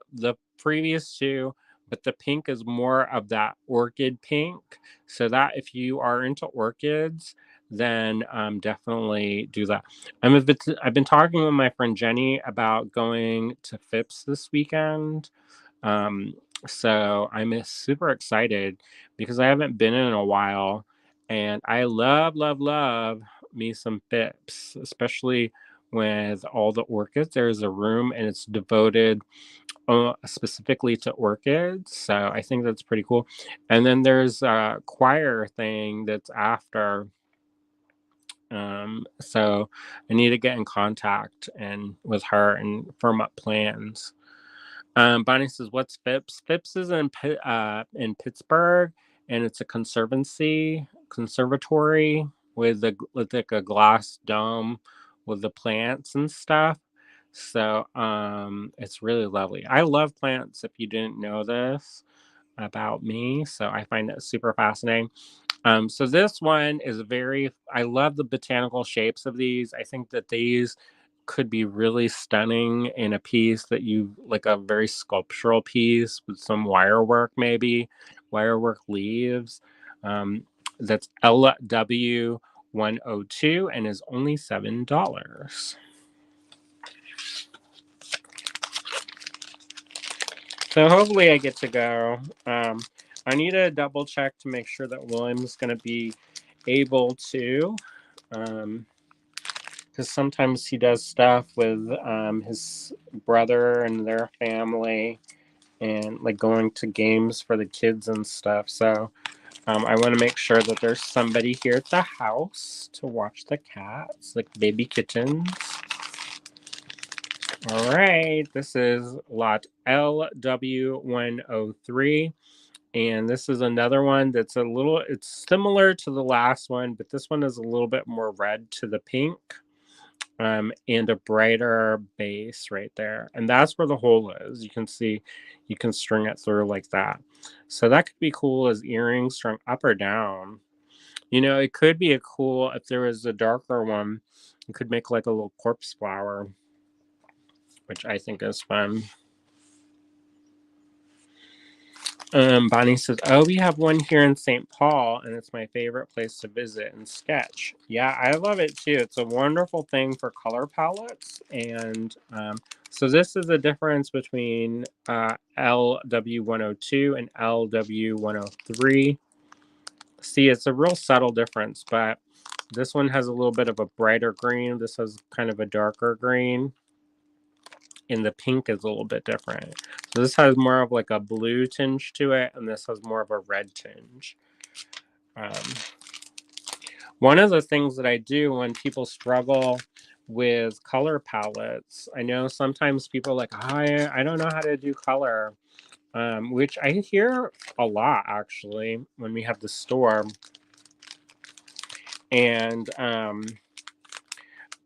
previous two, but the pink is more of that orchid pink. So that if you are into orchids, then definitely do that. I've been talking with my friend Jenny about going to Phipps this weekend. So I'm super excited because I haven't been in a while, and I love, love, love me some Phipps, especially with all the orchids. There's a room and it's devoted specifically to orchids. So I think that's pretty cool. And then there's a choir thing that's after. So I need to get in contact and with her and firm up plans. Bonnie says, "What's Phipps?" Phipps is in Pittsburgh, and it's a conservatory with like a glass dome with the plants and stuff. So it's really lovely. I love plants. If you didn't know this about me, so I find that super fascinating. So this one is I love the botanical shapes of these. I think that these could be really stunning in a piece that you like, a very sculptural piece with some wire work, maybe wire work leaves. That's LW102 and is only $7. So hopefully I get to go. I need to double check to make sure that William's going to be able to, because sometimes he does stuff with his brother and their family, and like going to games for the kids and stuff. So I want to make sure that there's somebody here at the house to watch the cats, like baby kittens. All right, this is lot LW103. And this is another one that's it's similar to the last one, but this one is a little bit more red to the pink, and a brighter base right there. And that's where the hole is. You can see, you can string it through like that. So that could be cool as earrings strung up or down. You know, it could be cool if there was a darker one. You could make like a little corpse flower, which I think is fun. Bonnie says, oh, we have one here in St. Paul, and it's my favorite place to visit and sketch. Yeah, I love it too. It's a wonderful thing for color palettes. And so this is the difference between LW102 and LW103. See, it's a real subtle difference, but this one has a little bit of a brighter green. This has kind of a darker green. And the pink is a little bit different. So this has more of like a blue tinge to it, and this has more of a red tinge. One of the things that I do when people struggle with color palettes, I know sometimes people are like, I don't know how to do color, which I hear a lot actually when we have the store. And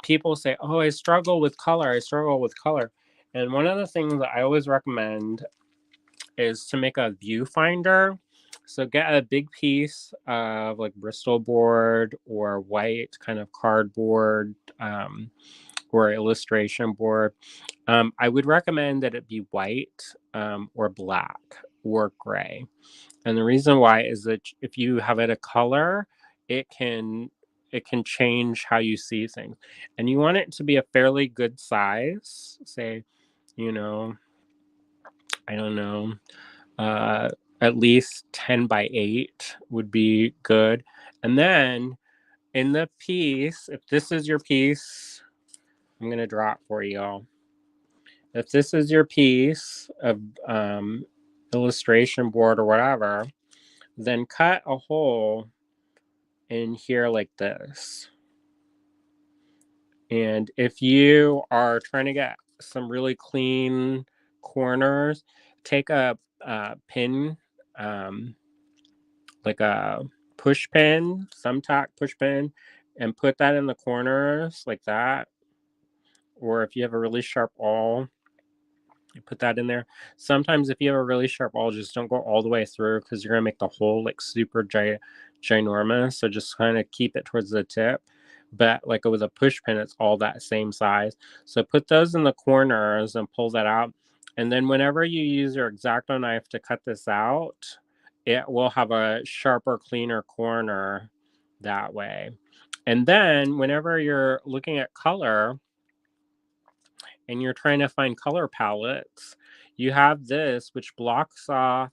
people say, oh, I struggle with color. I struggle with color. And one of the things that I always recommend is to make a viewfinder. So get a big piece of like Bristol board or white kind of cardboard or illustration board. I would recommend that it be white or black or gray. And the reason why is that if you have it a color, it can change how you see things. And you want it to be a fairly good size, say, you know, I don't know, at least 10 by 8 would be good. And then in the piece, if this is your piece, I'm going to draw it for y'all. If this is your piece of illustration board or whatever, then cut a hole in here like this. And if you are trying to get some really clean corners, take a pin, like a push pin, thumbtack push pin, and put that in the corners like that. Or if you have a really sharp awl, you put that in there. Sometimes if you have a really sharp awl, just don't go all the way through because you're going to make the hole like super ginormous. So just kind of keep it towards the tip. But like with a push pin, it's all that same size. So put those in the corners and pull that out. And then whenever you use your X-Acto knife to cut this out, it will have a sharper, cleaner corner that way. And then whenever you're looking at color and you're trying to find color palettes, you have this, which blocks off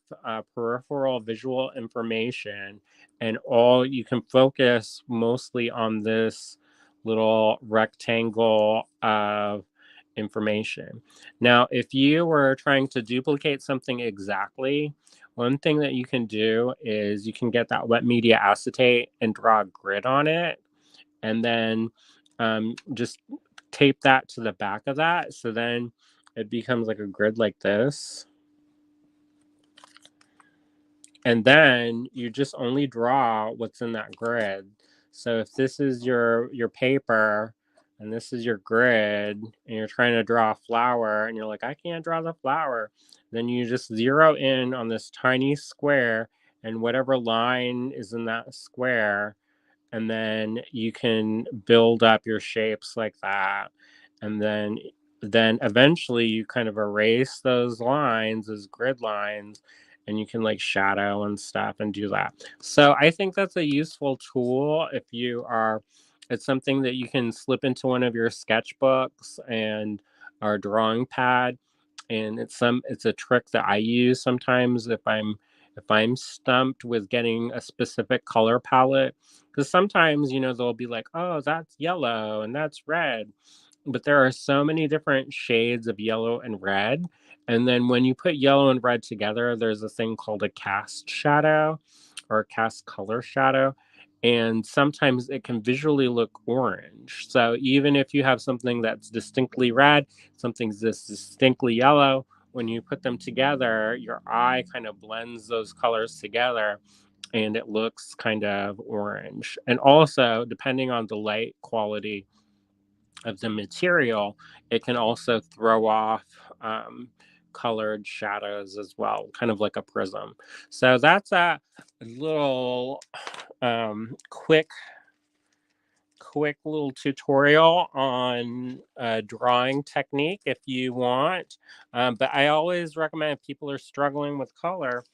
peripheral visual information, and all you can focus mostly on this little rectangle of information. Now, if you were trying to duplicate something exactly, one thing that you can do is you can get that wet media acetate and draw a grid on it, and then just tape that to the back of that. So then it becomes like a grid like this. And then you just only draw what's in that grid. So if this is your paper and this is your grid and you're trying to draw a flower and you're like, I can't draw the flower, then you just zero in on this tiny square and whatever line is in that square, and then you can build up your shapes like that. And then eventually you kind of erase those lines as grid lines, and you can like shadow and stuff and do that. So I think that's a useful tool if you are, it's something that you can slip into one of your sketchbooks and our drawing pad. And it's a trick that I use sometimes if I'm stumped with getting a specific color palette, because sometimes, they'll be like, oh, that's yellow and that's red. But there are so many different shades of yellow and red. And then when you put yellow and red together, there's a thing called a cast shadow or a cast color shadow. And sometimes it can visually look orange. So even if you have something that's distinctly red, something's distinctly yellow, when you put them together, your eye kind of blends those colors together and it looks kind of orange. And also, depending on the light quality of the material, it can also throw off colored shadows as well, kind of like a prism. So that's a little quick little tutorial on drawing technique if you want. But I always recommend if people are struggling with color,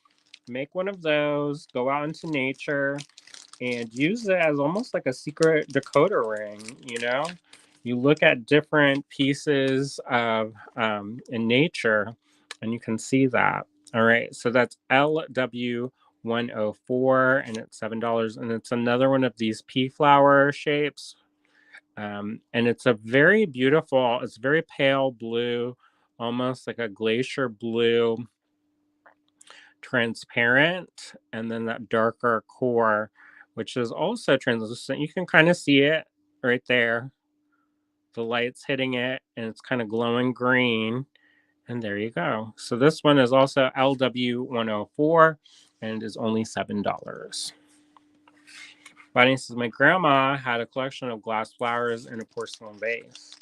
make one of those, go out into nature, and use it as almost like a secret decoder ring. You look at different pieces of in nature, and you can see that. All right, so that's LW104, and it's $7, and it's another one of these pea flower shapes. And it's a very beautiful, it's very pale blue, almost like a glacier blue, transparent, and then that darker core, which is also translucent. You can kind of see it right there. The light's hitting it, and it's kind of glowing green. And there you go. So this one is also LW104 and is only $7. Bonnie says, my grandma had a collection of glass flowers in a porcelain vase.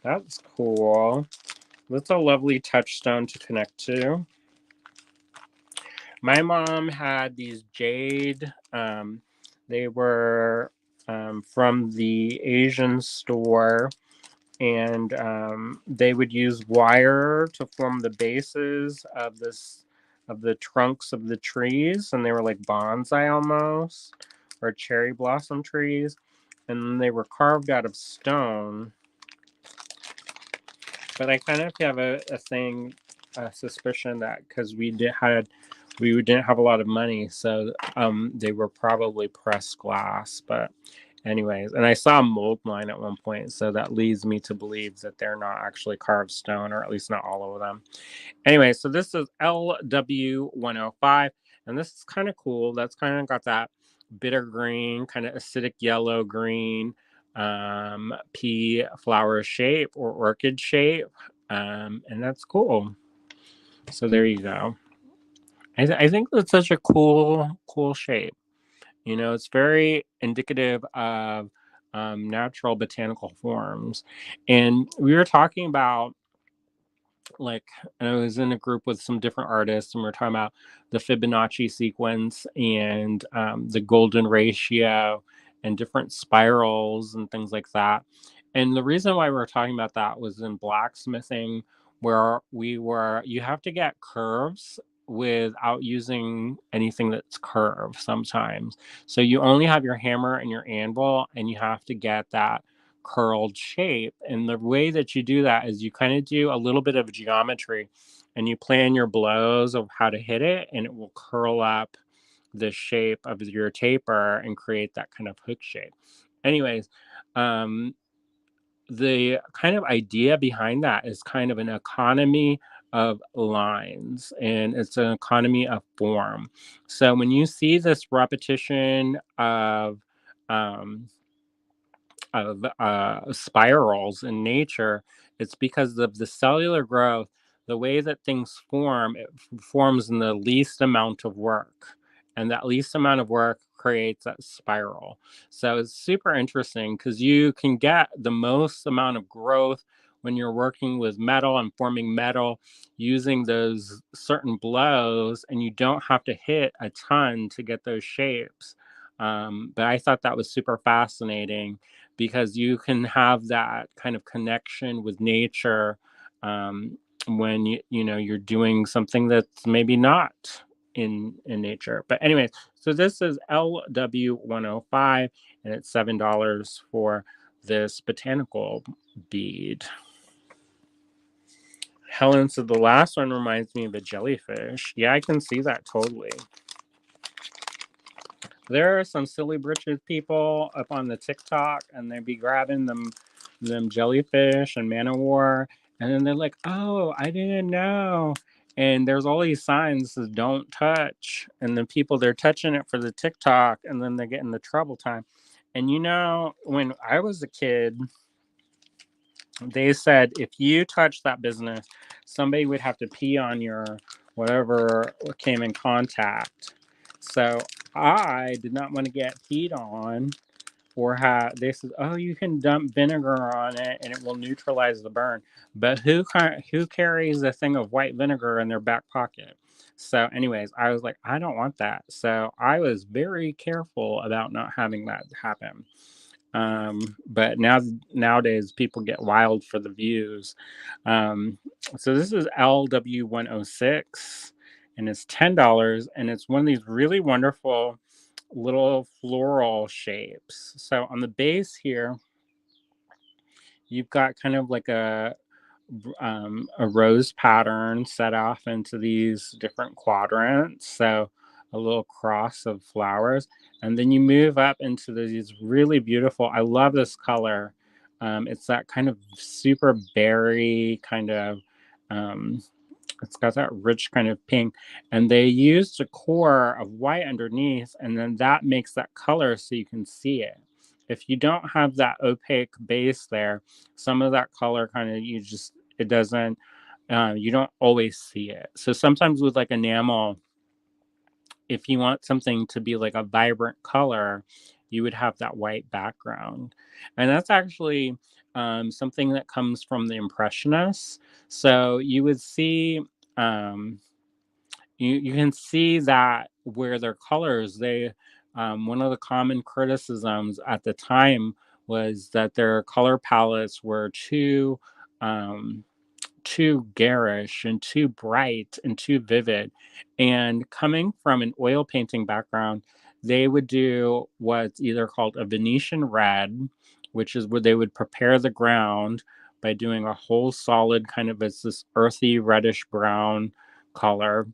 That's cool. That's a lovely touchstone to connect to. My mom had these jade. They were from the Asian store, and they would use wire to form the bases of the trunks of the trees, and they were like bonsai almost, or cherry blossom trees, and they were carved out of stone. But I kind of have a suspicion that because we didn't have a lot of money, so they were probably pressed glass. But anyways, and I saw a mold line at one point, so that leads me to believe that they're not actually carved stone, or at least not all of them. Anyway, so this is LW105, and this is kind of cool. That's kind of got that bitter green, kind of acidic yellow green pea flower shape or orchid shape, and that's cool. So there you go. I think that's such a cool shape. It's very indicative of natural botanical forms. And we were talking about, like, I was in a group with some different artists, and we were talking about the Fibonacci sequence and the golden ratio and different spirals and things like that. And the reason why we were talking about that was in blacksmithing, where you have to get curves without using anything that's curved sometimes. So you only have your hammer and your anvil, and you have to get that curled shape. And the way that you do that is you kind of do a little bit of geometry, and you plan your blows of how to hit it, and it will curl up the shape of your taper and create that kind of hook shape. Anyways, the kind of idea behind that is kind of an economy of lines, and it's an economy of form. So when you see this repetition um, of spirals in nature, it's because of the cellular growth. The way that things form, it forms in the least amount of work, and that least amount of work creates that spiral. So it's super interesting because you can get the most amount of growth when you're working with metal and forming metal using those certain blows, and you don't have to hit a ton to get those shapes. But I thought that was super fascinating because you can have that kind of connection with nature when you're doing something that's maybe not in nature. But anyways, so this is LW105, and it's $7 for this botanical bead. Helen said the last one reminds me of a jellyfish. Yeah, I can see that totally. There are some silly britches people up on the TikTok, and they be grabbing them jellyfish and man-o-war, and then they're like, "Oh, I didn't know." And there's all these signs that says "Don't touch," and then people, they're touching it for the TikTok, and then they get in the trouble time. And when I was a kid, they said if you touch that business, somebody would have to pee on your whatever came in contact. So I did not want to get peed on, or they said, oh, you can dump vinegar on it and it will neutralize the burn. But who carries a thing of white vinegar in their back pocket? So anyways, I was like, I don't want that. So I was very careful about not having that happen. But nowadays people get wild for the views. So this is LW106, and it's $10. And it's one of these really wonderful little floral shapes. So on the base here, you've got kind of like a rose pattern set off into these different quadrants. So a little cross of flowers. And then you move up into these really beautiful, I love this color. It's that kind of super berry kind of, it's got that rich kind of pink. And they used a core of white underneath, and then that makes that color so you can see it. If you don't have that opaque base there, some of that color kind of, it doesn't, you don't always see it. So sometimes with like enamel, if you want something to be like a vibrant color, you would have that white background. And that's actually something that comes from the Impressionists. So you would see, um, you can see that where their colors, one of the common criticisms at the time was that their color palettes were too garish and too bright and too vivid. And coming from an oil painting background, they would do what's either called a Venetian red, which is where they would prepare the ground by doing a whole solid kind of, it's this earthy reddish brown color.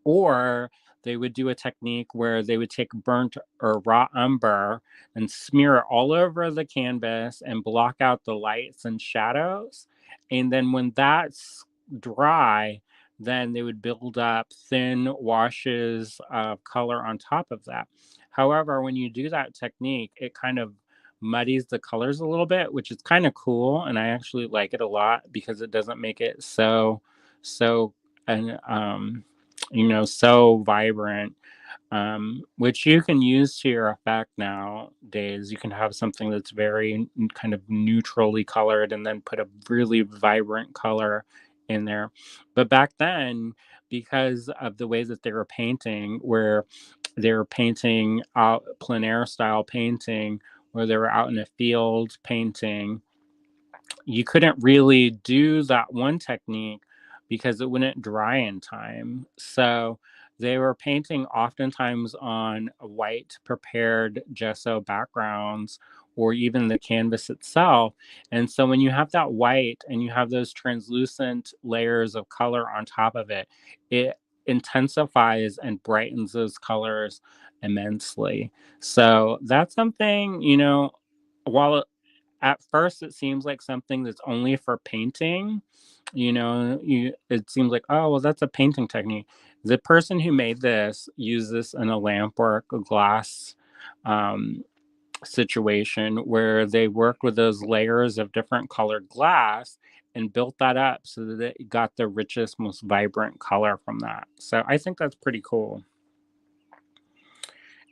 Or they would do a technique where they would take burnt or raw umber and smear it all over the canvas and block out the lights and shadows. And then when that's dry, then they would build up thin washes of color on top of that. However, when you do that technique, it kind of muddies the colors a little bit, which is kind of cool. And I actually like it a lot because it doesn't make it so, and so vibrant, which you can use to your effect nowadays. You can have something that's very kind of neutrally colored and then put a really vibrant color in there. But back then, because of the way that they were painting, where they were painting out plein air style painting, where they were out in a field painting, you couldn't really do that one technique because it wouldn't dry in time. So they were painting oftentimes on white prepared gesso backgrounds or even the canvas itself. And so when you have that white and you have those translucent layers of color on top of it, it intensifies and brightens those colors immensely. So that's something, while at first it seems like something that's only for painting, it seems like, oh well, that's a painting technique. The person who made this used this in a lampwork glass um, situation where they worked with those layers of different colored glass and built that up so that it got the richest, most vibrant color from that. So I think that's pretty cool.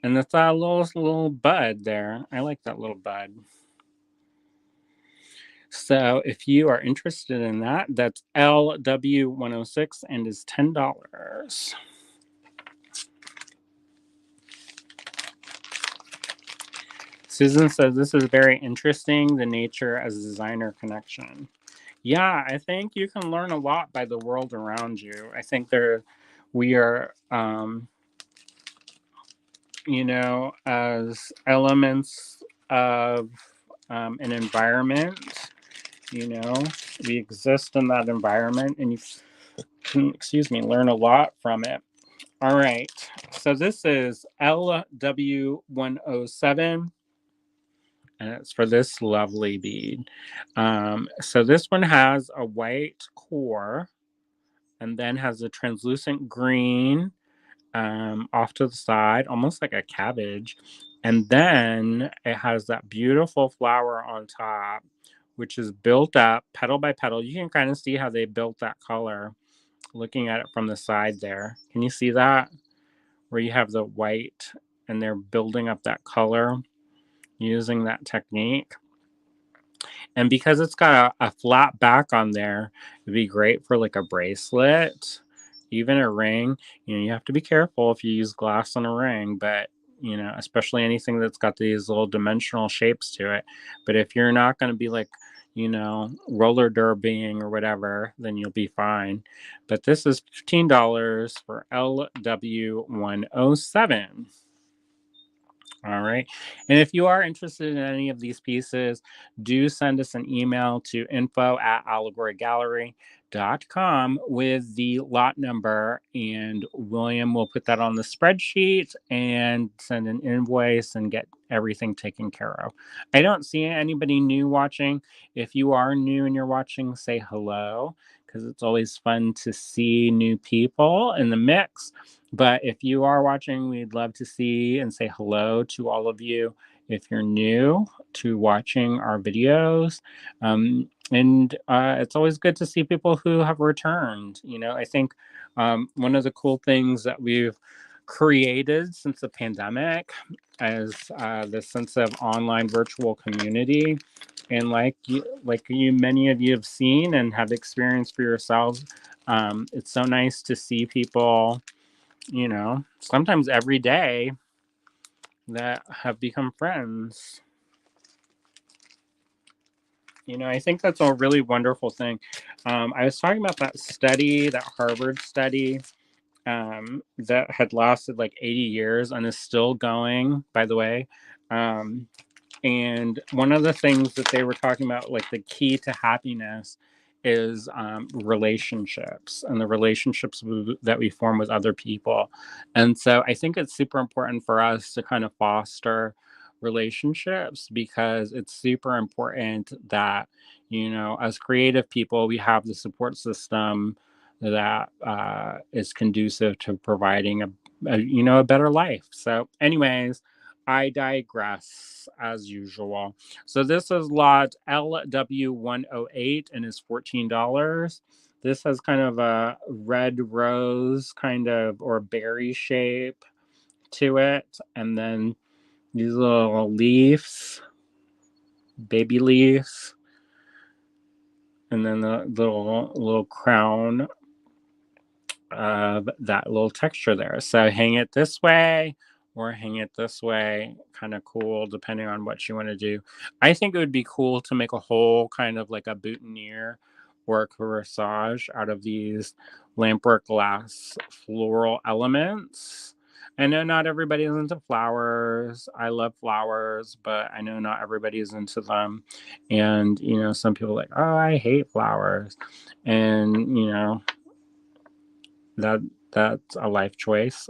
And that's a little bud there. I like that little bud. So if you are interested in that, that's LW106 and is $10. Susan says this is very interesting, the nature as a designer connection. Yeah, I think you can learn a lot by the world around you. I think we are, as elements of an environment, we exist in that environment and you can, learn a lot from it. All right, so this is LW107, and it's for this lovely bead. So this one has a white core and then has a translucent green off to the side, almost like a cabbage. And then it has that beautiful flower on top, which is built up petal by petal. You can kind of see how they built that color looking at it from the side there. Can you see that? Where you have the white and they're building up that color using that technique. And because it's got a flat back on there, it'd be great for like a bracelet, even a ring. You have to be careful if you use glass on a ring, but especially anything that's got these little dimensional shapes to it. But if you're not going to be like, roller derbying or whatever, then you'll be fine. But this is $15 for LW107. All right. And if you are interested in any of these pieces, do send us an email to info@allegorygallery.com with the lot number, and William will put that on the spreadsheet and send an invoice and get everything taken care of. I don't see anybody new watching. If you are new and you're watching, say hello, because it's always fun to see new people in the mix. But if you are watching, we'd love to see and say hello to all of you if you're new to watching our videos. And it's always good to see people who have returned. I think one of the cool things that we've created since the pandemic is the sense of online virtual community. And many of you have seen and have experienced for yourselves, it's so nice to see people, sometimes every day, that have become friends. I think that's a really wonderful thing. I was talking about that study, that Harvard study, that had lasted like 80 years and is still going, by the way. And one of the things that they were talking about, like the key to happiness, is relationships and the relationships that we form with other people. And so I think it's super important for us to kind of foster relationships, because it's super important that, as creative people, we have the support system that is conducive to providing a better life. So anyways, I digress as usual. So this is lot LW108 and is $14. This has kind of a red rose kind of or berry shape to it. And then these little leaves, baby leaves. And then the little crown of that little texture there. So hang it this way or hang it this way, kind of cool, depending on what you want to do. I think it would be cool to make a whole kind of like a boutonniere or a corsage out of these Lampwork glass floral elements. I know not everybody is into flowers. I love flowers, but I know not everybody is into them. And, some people are like, oh, I hate flowers. And, that's a life choice.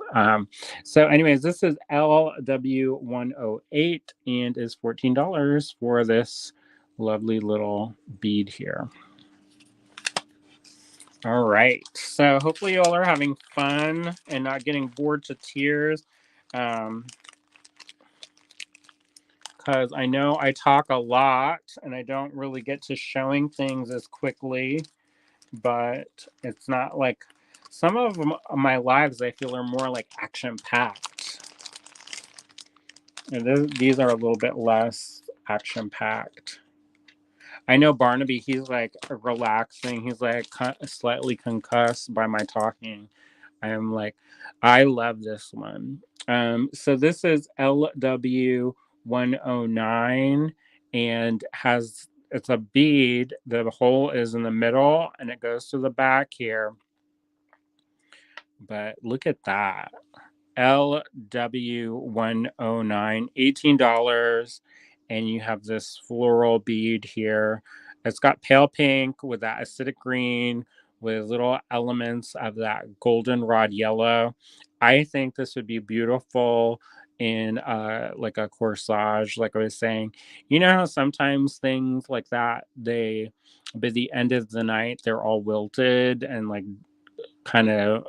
So anyways, this is LW108 and is $14 for this lovely little bead here. All right, so hopefully you all are having fun and not getting bored to tears, because I know I talk a lot and I don't really get to showing things as quickly, but it's not like some of my lives, I feel, are more like action-packed. And these are a little bit less action-packed. I know Barnaby, he's like relaxing. He's like slightly concussed by my talking. I'm like, I love this one. So this is LW109 and it's a bead. The hole is in the middle and it goes to the back here. But look at that. LW109, $18. And you have this floral bead here. It's got pale pink with that acidic green with little elements of that goldenrod yellow. I think this would be beautiful in like a corsage, like I was saying. You know how sometimes things like that, by the end of the night, they're all wilted and like kind of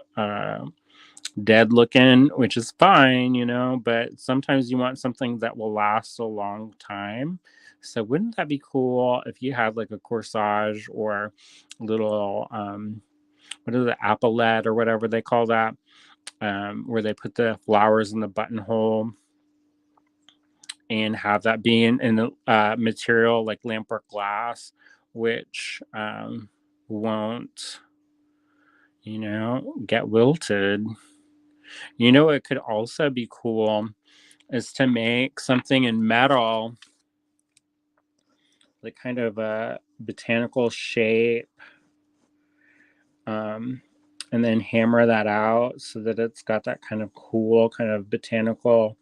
dead looking, which is fine, but sometimes you want something that will last a long time. So wouldn't that be cool if you had like a corsage or little what is it, applet or whatever they call that, where they put the flowers in the buttonhole and have that being in a material like Lampwork glass, which won't get wilted. It could also be cool is to make something in metal like kind of a botanical shape, and then hammer that out so that it's got that kind of cool kind of botanical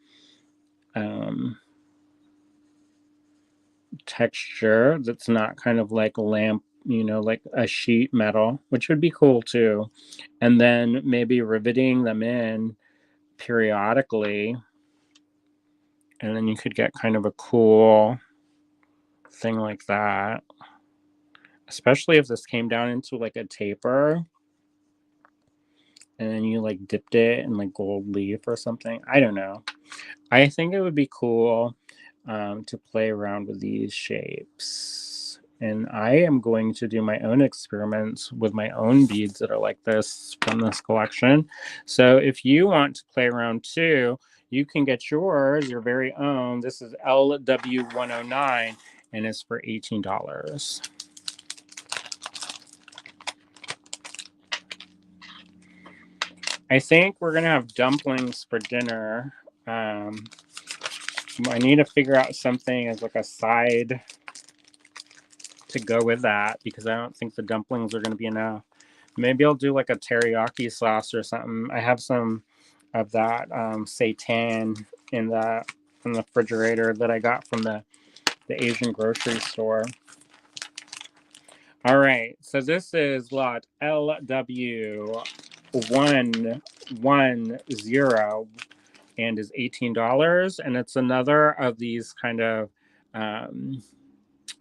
texture that's not kind of like lamp, like a sheet metal, which would be cool too. And then maybe riveting them in periodically, and then you could get kind of a cool thing like that, especially if this came down into like a taper and then you like dipped it in like gold leaf or something. I don't know. I think it would be cool to play around with these shapes. And I am going to do my own experiments with my own beads that are like this from this collection. So if you want to play around too, you can get yours, your very own. This is LW109 and it's for $18. I think we're gonna have dumplings for dinner. I need to figure out something as like a side to go with that because I don't think the dumplings are gonna be enough. Maybe I'll do like a teriyaki sauce or something. I have some of that seitan in the refrigerator that I got from the Asian grocery store. All right, so this is lot LW110 and is $18, and it's another of these kind of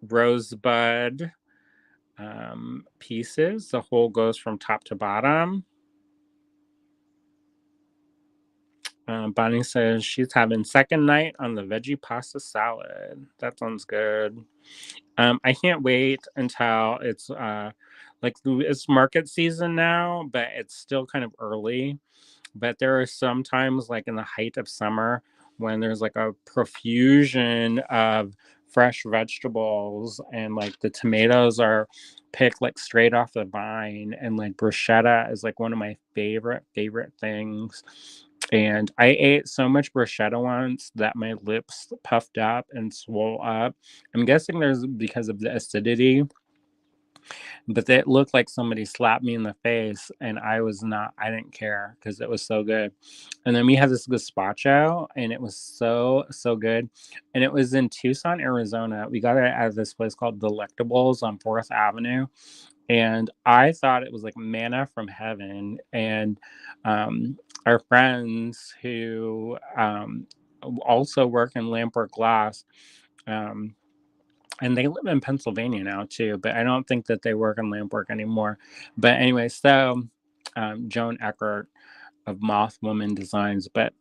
rosebud pieces. The whole goes from top to bottom. Bonnie says she's having second night on the veggie pasta salad. That sounds good. I can't wait until it's like it's market season now, but it's still kind of early. But there are some times, like in the height of summer, when there's like a profusion of fresh vegetables, and like the tomatoes are picked like straight off the vine, and like bruschetta is like one of my favorite things. And I ate so much bruschetta once that my lips puffed up and swole up. I'm guessing there's because of the acidity, but it looked like somebody slapped me in the face, and I didn't care because it was so good. And then we had this gazpacho, and it was so good. And it was in Tucson, Arizona. We got it at this place called Delectables on 4th Avenue. And I thought it was like manna from heaven. And our friends who also work in Lampwork Glass, and they live in Pennsylvania now too, but I don't think that they work in Lampwork anymore. But anyway, so Joan Eckert of Moth Woman Designs, but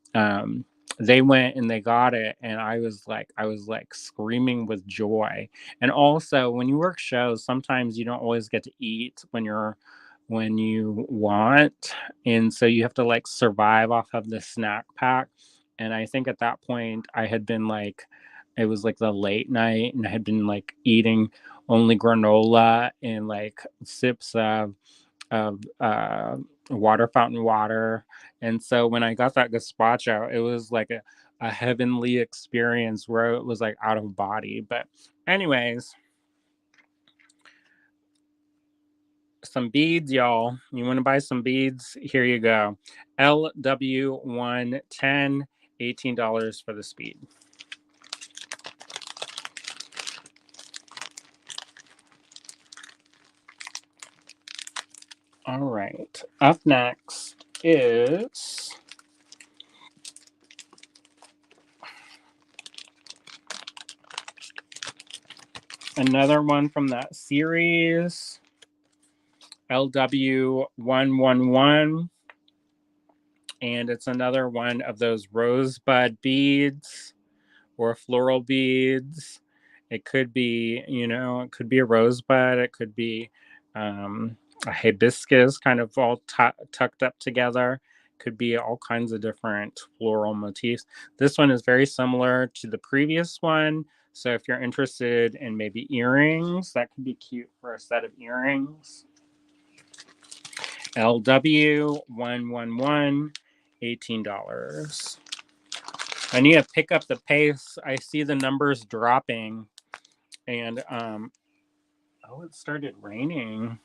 they went and they got it, and I was like screaming with joy. And also, when you work shows, sometimes you don't always get to eat when you want, and so you have to like survive off of the snack pack. And I think at that point I had been like, it was like the late night, and I had been like eating only granola and like sips of water fountain water. And so when I got that gazpacho, it was like a heavenly experience where it was like out of body. But anyways, some beads, y'all. You want to buy some beads? Here you go. LW110, $18 for the speed. All right. Up next is another one from that series, LW111. And it's another one of those rosebud beads or floral beads. It could be, it could be a rosebud. It could be a hibiscus kind of all tucked up together. Could be all kinds of different floral motifs. This one is very similar to the previous one. So if you're interested in maybe earrings, that could be cute for a set of earrings. LW111, $18. I need to pick up the pace. I see the numbers dropping And oh, it started raining.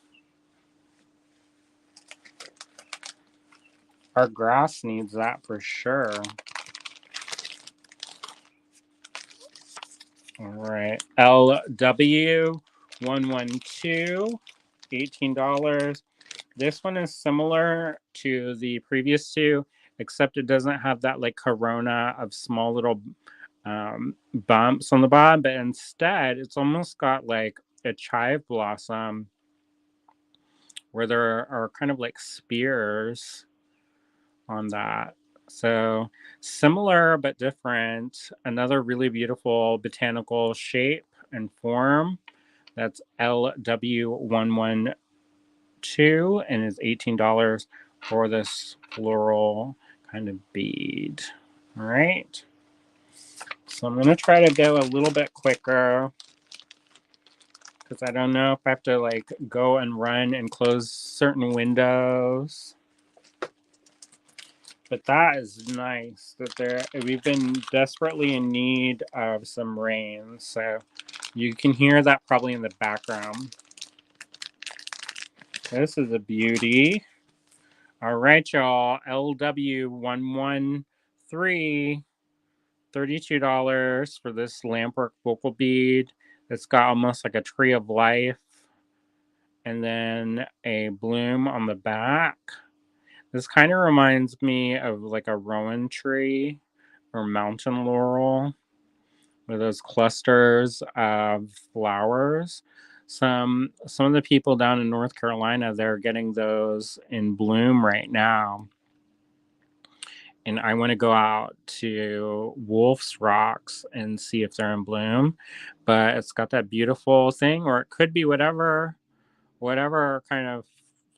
Our grass needs that for sure. All right, LW112, $18. This one is similar to the previous two, except it doesn't have that like corona of small little bumps on the bottom, but instead it's almost got like a chive blossom where there are kind of like spears on that. So similar but different. Another really beautiful botanical shape and form. That's LW112 and is $18 for this floral kind of bead. All right. So I'm going to try to go a little bit quicker because I don't know if I have to like go and run and close certain windows. But that is nice that we've been desperately in need of some rain. So you can hear that probably in the background. This is a beauty. All right, y'all. LW113, $32 for this Lampwork vocal bead. It's got almost like a tree of life and then a bloom on the back. This kind of reminds me of like a rowan tree or mountain laurel with those clusters of flowers. Some of the people down in North Carolina, they're getting those in bloom right now. And I want to go out to Wolf's Rocks and see if they're in bloom. But it's got that beautiful thing, or it could be whatever kind of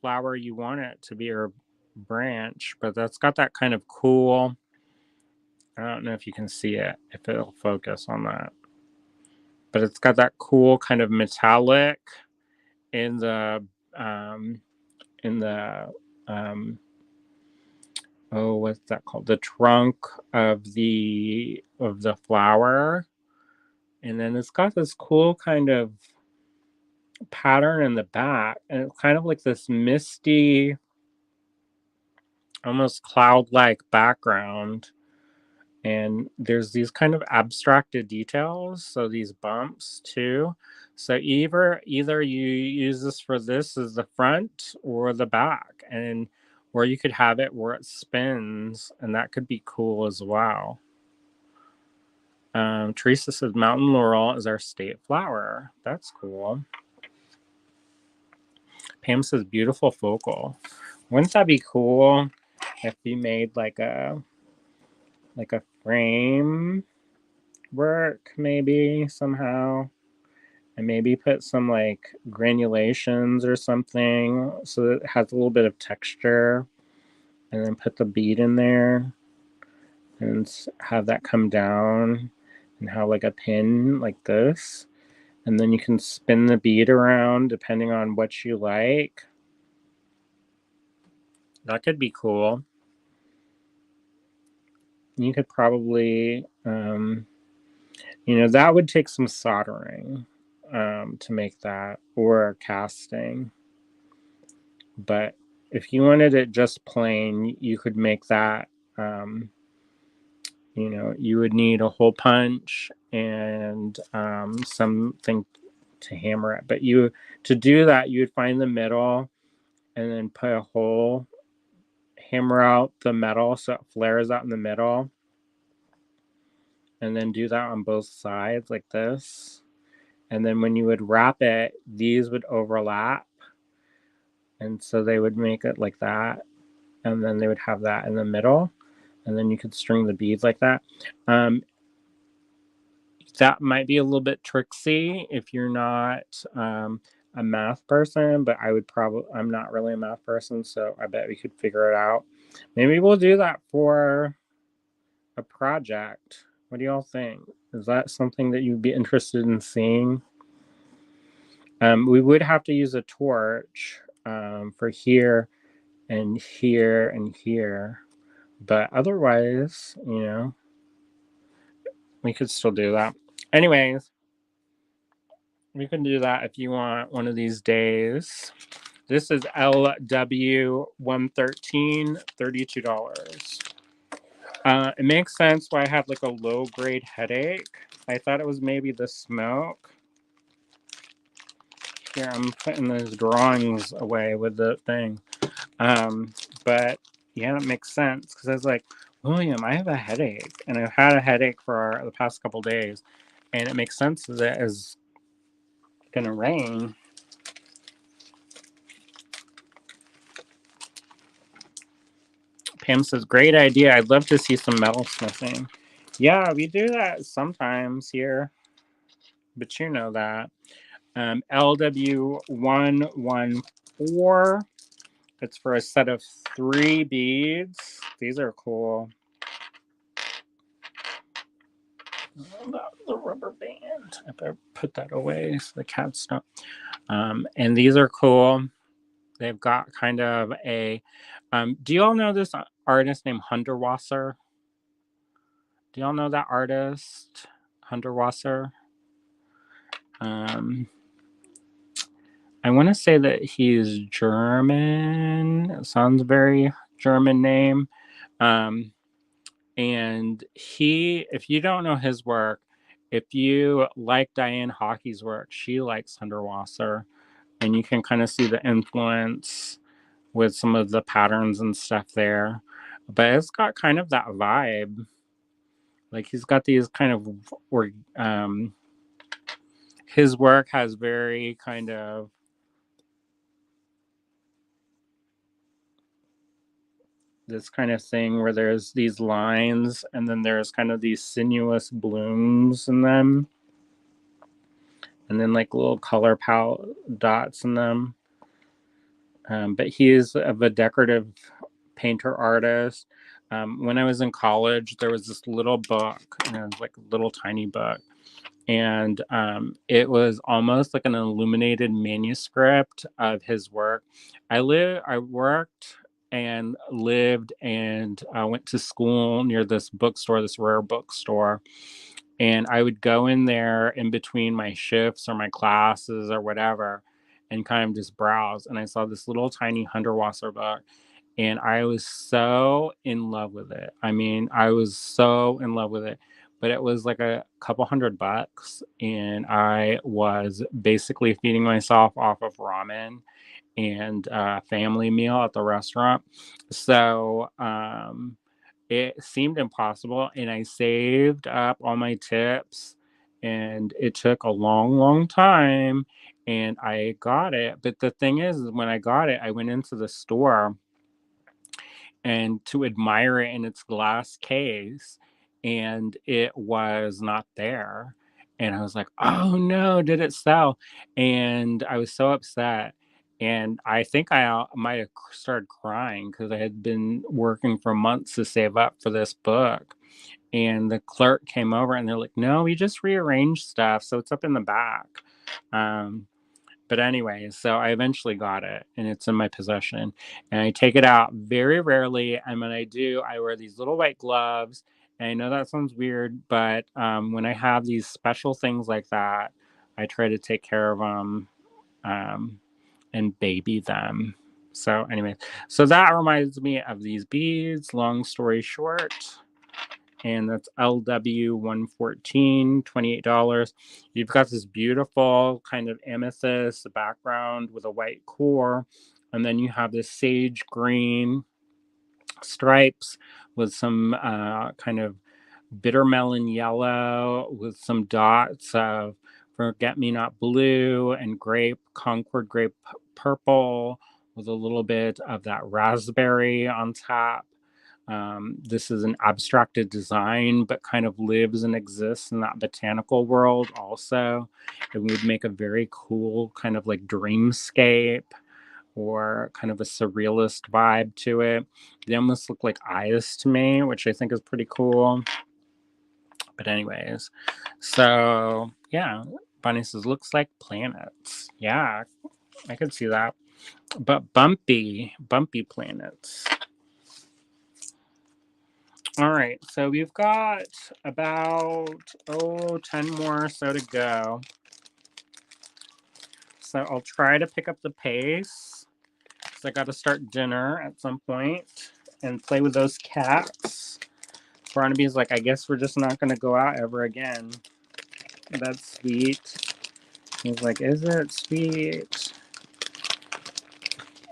flower you want it to be, or branch. But that's got that kind of cool, I don't know if you can see it, if it'll focus on that. But it's got that cool kind of metallic in the oh, what's that called? The trunk of the flower. And then it's got this cool kind of pattern in the back. And it's kind of like this misty, almost cloud-like background. And there's these kind of abstracted details, so these bumps too. So either you use this for this as the front or the back, and or you could have it where it spins, and that could be cool as well. Teresa says mountain laurel is our state flower. That's cool. Pam says beautiful focal. Wouldn't that be cool if you made like a frame work maybe somehow, and maybe put some like granulations or something so that it has a little bit of texture, and then put the bead in there and have that come down and have like a pin like this, and then you can spin the bead around depending on what you like. That could be cool. You could probably that would take some soldering to make that, or casting. But if you wanted it just plain, you could make that. You would need a hole punch and something to hammer it. But to do that, you would find the middle and then put a hole, hammer out the metal so it flares out in the middle, and then do that on both sides like this. And then when you would wrap it, these would overlap. And so they would make it like that. And then they would have that in the middle. And then you could string the beads like that. That might be a little bit tricksy if you're not a math person, but I'm not really a math person, so I bet we could figure it out. Maybe we'll do that for a project. What do y'all think? Is that something that you'd be interested in seeing? We would have to use a torch for here and here and here, but otherwise, we could still do that. Anyways, We can do that if you want one of these days. This is LW113, $32. It makes sense why I had like a low-grade headache. I thought it was maybe the smoke. Here, I'm putting those drawings away with the thing. But yeah, that makes sense because I was like, William, I have a headache, and I've had a headache for the past couple days, and it makes sense that it is gonna rain. Pam says, great idea. I'd love to see some metal smithing. Yeah, we do that sometimes here, but you know that. LW114. It's for a set of 3 beads. These are cool. The rubber band. I better put that away so the cats don't. And these are cool. They've got kind of a. Do you all know this artist named Hunderwasser? Do y'all know that artist, Hunderwasser? I want to say that he's German. It sounds very German name. And if you don't know his work, if you like Diane Hockey's work, she likes Hunderwasser. And you can kind of see the influence with some of the patterns and stuff there. But it's got kind of that vibe. Like he's got these kind of, his work has very kind of this kind of thing where there's these lines and then there's kind of these sinuous blooms in them. And then like little color palette dots in them. But he is of a decorative painter artist. When I was in college, there was this little book, and it was like a little tiny book. And it was almost like an illuminated manuscript of his work. I worked and lived and went to school near this bookstore, this rare bookstore. And I would go in there in between my shifts or my classes or whatever and kind of just browse. And I saw this little tiny Hunderwasser book. And I was so in love with it. I mean, I was so in love with it. But it was like a couple $100. And I was basically feeding myself off of ramen and family meal at the restaurant. So it seemed impossible. And I saved up all my tips. And it took a long, long time. And I got it. But the thing is, when I got it, I went into the store and to admire it in its glass case, and it was not there. And I was like, oh no, did it sell? And I was so upset. And I think I might have started crying because I had been working for months to save up for this book. And the clerk came over and they're like, no, we just rearranged stuff. So it's up in the back. But anyway, so I eventually got it and it's in my possession. And I take it out very rarely. And when I do, I wear these little white gloves. And I know that sounds weird, but when I have these special things like that, I try to take care of them and baby them. So anyway, so that reminds me of these beads, long story short. And that's LW114, $28. You've got this beautiful kind of amethyst background with a white core. And then you have this sage green stripes with some kind of bitter melon yellow with some dots of forget-me-not blue and Concord grape purple with a little bit of that raspberry on top. This is an abstracted design, but kind of lives and exists in that botanical world also. It would make a very cool kind of like dreamscape or kind of a surrealist vibe to it. They almost look like eyes to me, which I think is pretty cool. But anyways, so yeah, Bunny says, looks like planets. Yeah, I could see that. But bumpy planets. All right, so we've got about 10 more or so to go. So I'll try to pick up the pace. So I got to start dinner at some point and play with those cats. Barnaby's like, I guess we're just not going to go out ever again. That's sweet. He's like, is it sweet?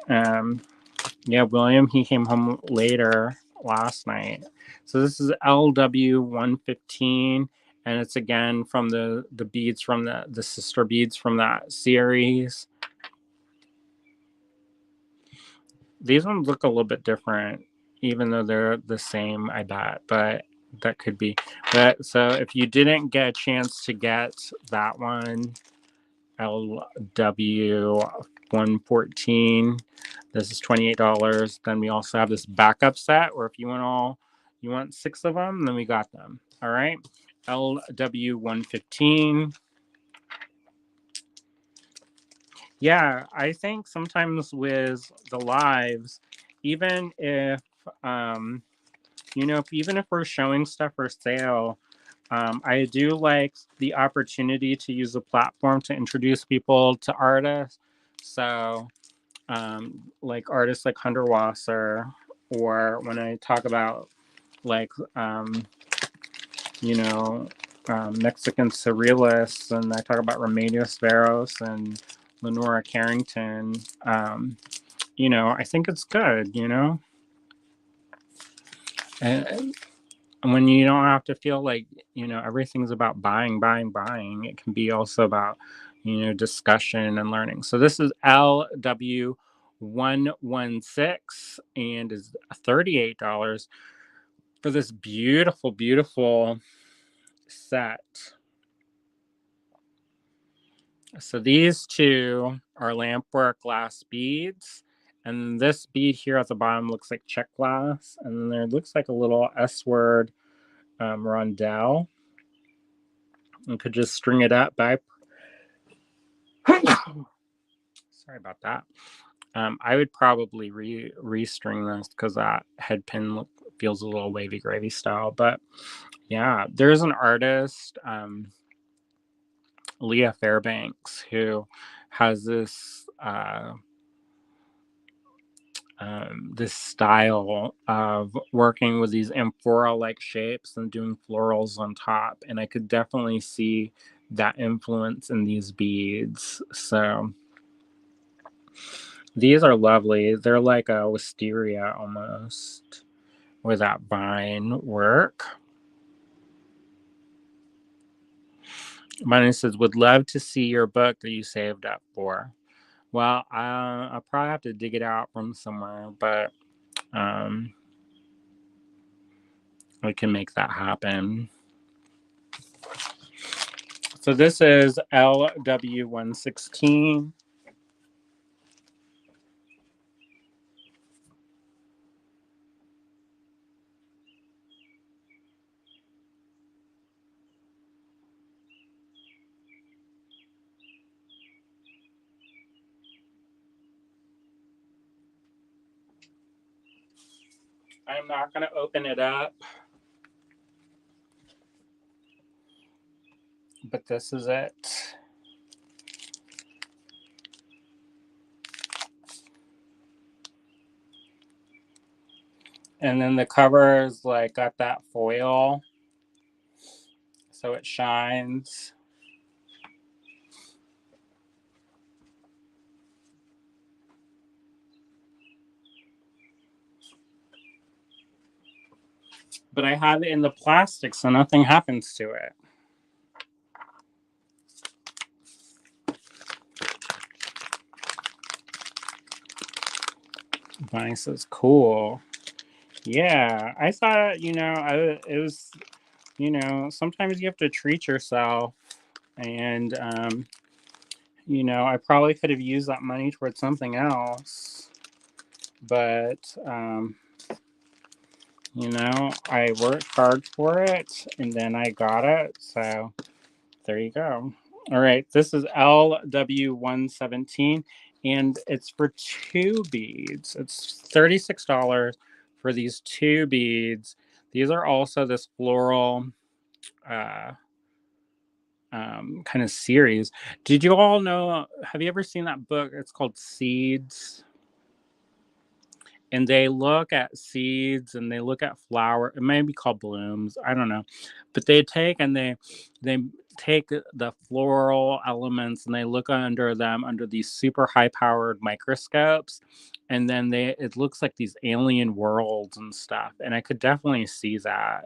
Yeah, William, he came home later last night. So this is LW 115, and it's again from the beads from the sister beads from that series. These ones look a little bit different, even though they're the same, I bet, but that could be. But so if you didn't get a chance to get that one, LW 114, this is $28. Then we also have this backup set, or if you want 6 of them, then we got them. All right, LW 115. Yeah, I think sometimes with the lives, even if even if we're showing stuff for sale, I do like the opportunity to use the platform to introduce people to artists. So, like artists like Hunter Wasser, or when I talk about like Mexican surrealists, and I talk about Remedios Veros and Lenora Carrington. I think it's good, and when you don't have to feel like, everything's about buying, it can be also about, discussion and learning. So this is LW 116 and is $38 for this beautiful, beautiful set. So these two are Lampwork glass beads. And this bead here at the bottom looks like check glass. And then there looks like a little S-word rondelle. You could just string it up by... Sorry about that. I would probably restring this because that head pin feels a little wavy gravy style. But yeah, there's an artist, Leah Fairbanks, who has this this style of working with these amphora-like shapes and doing florals on top, and I could definitely see that influence in these beads. So these are lovely. They're like a wisteria almost, with that vine work. Mine says, would love to see your book that you saved up for. Well, I'll probably have to dig it out from somewhere, but we can make that happen. So this is LW 116. I'm not going to open it up, but this is it. And then the cover is like got that foil, so it shines. But I have it in the plastic, so nothing happens to it. Bonnie says, cool. Yeah, I thought, it was, sometimes you have to treat yourself. And, I probably could have used that money towards something else. But, I worked hard for it, and then I got it. So there you go. All right, this is LW 117, and it's for 2 beads. It's $36 for these 2 beads. These are also this floral kind of series. Did you all know? Have you ever seen that book? It's called Seeds. And they look at seeds and they look at flower. It may be called blooms. I don't know, but they take and they take the floral elements and they look under them under these super high powered microscopes, and then it looks like these alien worlds and stuff. And I could definitely see that.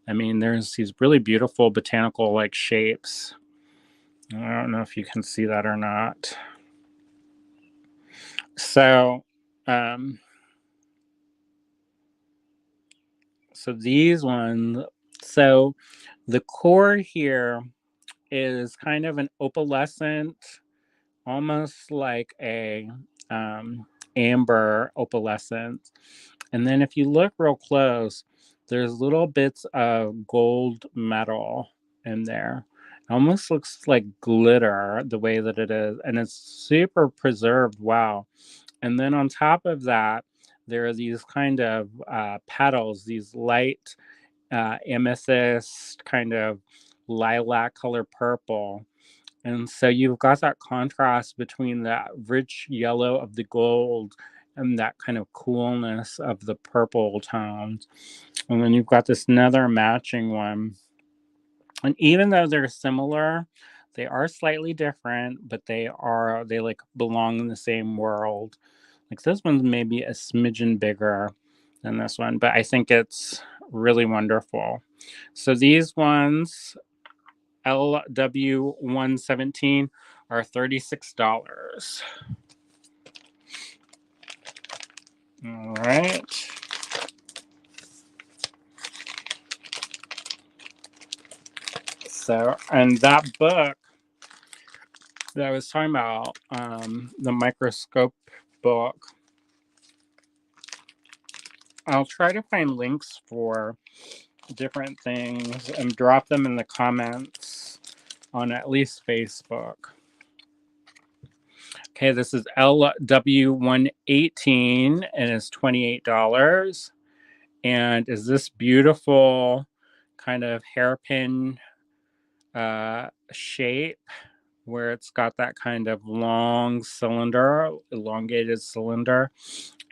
I mean, there's these really beautiful botanical like shapes. I don't know if you can see that or not. So, um, so these ones, so the core here is kind of an opalescent, almost like a amber opalescent. And then if you look real close, there's little bits of gold metal in there. It almost looks like glitter the way that it is. And it's super preserved. Wow. And then on top of that, there are these kind of petals, these light amethyst kind of lilac color purple. And so you've got that contrast between that rich yellow of the gold and that kind of coolness of the purple tones. And then you've got this another matching one. And even though they're similar, they are slightly different, but they like belong in the same world. Like this one's maybe a smidgen bigger than this one, but I think it's really wonderful. So these ones, LW117, are $36. All right. So, and that book that I was talking about, the microscope book, I'll try to find links for different things and drop them in the comments on at least Facebook. Okay, this is LW118 and it's $28. And is this beautiful kind of hairpin shape where it's got that kind of long cylinder, elongated cylinder,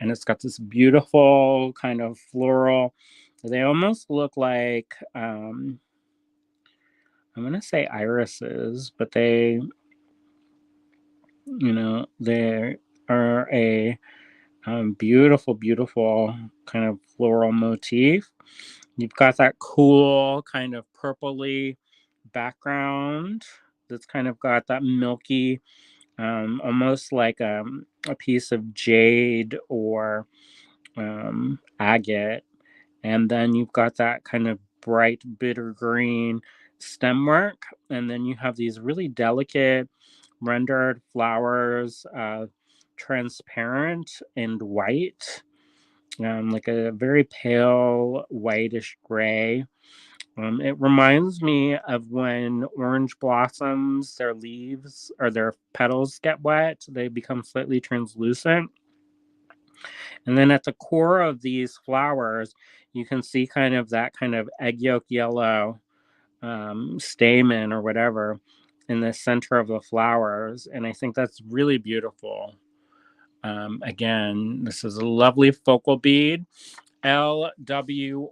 and it's got this beautiful kind of floral. They almost look like I'm gonna say irises, but they are a beautiful, beautiful kind of floral motif. You've got that cool kind of purpley background that's kind of got that milky, almost like a piece of jade or agate. And then you've got that kind of bright bitter green stem work. And then you have these really delicate rendered flowers, transparent and white, like a very pale whitish gray. It reminds me of when orange blossoms, their leaves or their petals get wet, they become slightly translucent. And then at the core of these flowers, you can see kind of that kind of egg yolk yellow stamen or whatever in the center of the flowers. And I think that's really beautiful. Again, this is a lovely focal bead. LW118,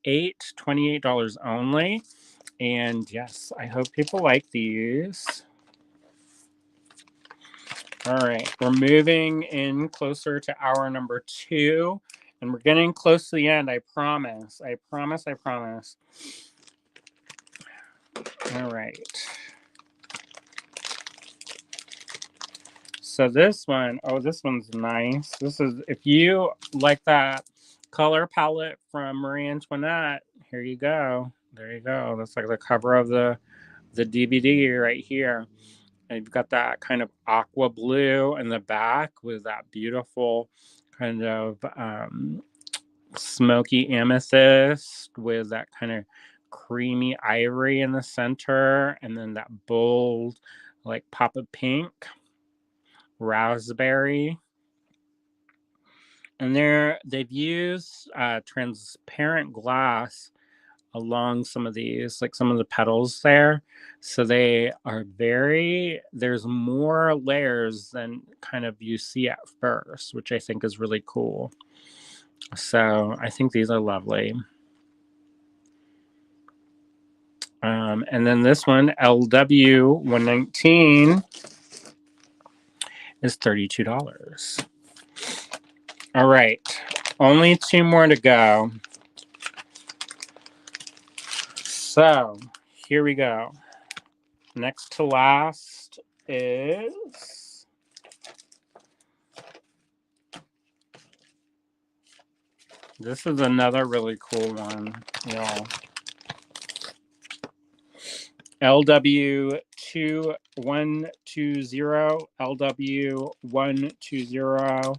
$28 only. And yes, I hope people like these. All right, we're moving in closer to hour number 2, and we're getting close to the end. I promise. I promise. I promise. All right. So this one, oh, this one's nice. This is, if you like that color palette from Marie Antoinette, here you go. There you go. That's like the cover of the DVD right here. And you've got that kind of aqua blue in the back with that beautiful kind of smoky amethyst with that kind of creamy ivory in the center, and then that bold like pop of pink, raspberry. And they've used transparent glass along some of these, like some of the petals there. So they are there's more layers than kind of you see at first, which I think is really cool. So I think these are lovely. And then this one, LW 119, is $32. All right, only 2 more to go. So here we go. Next to last is this is another really cool one, y'all. LW2120, LW120,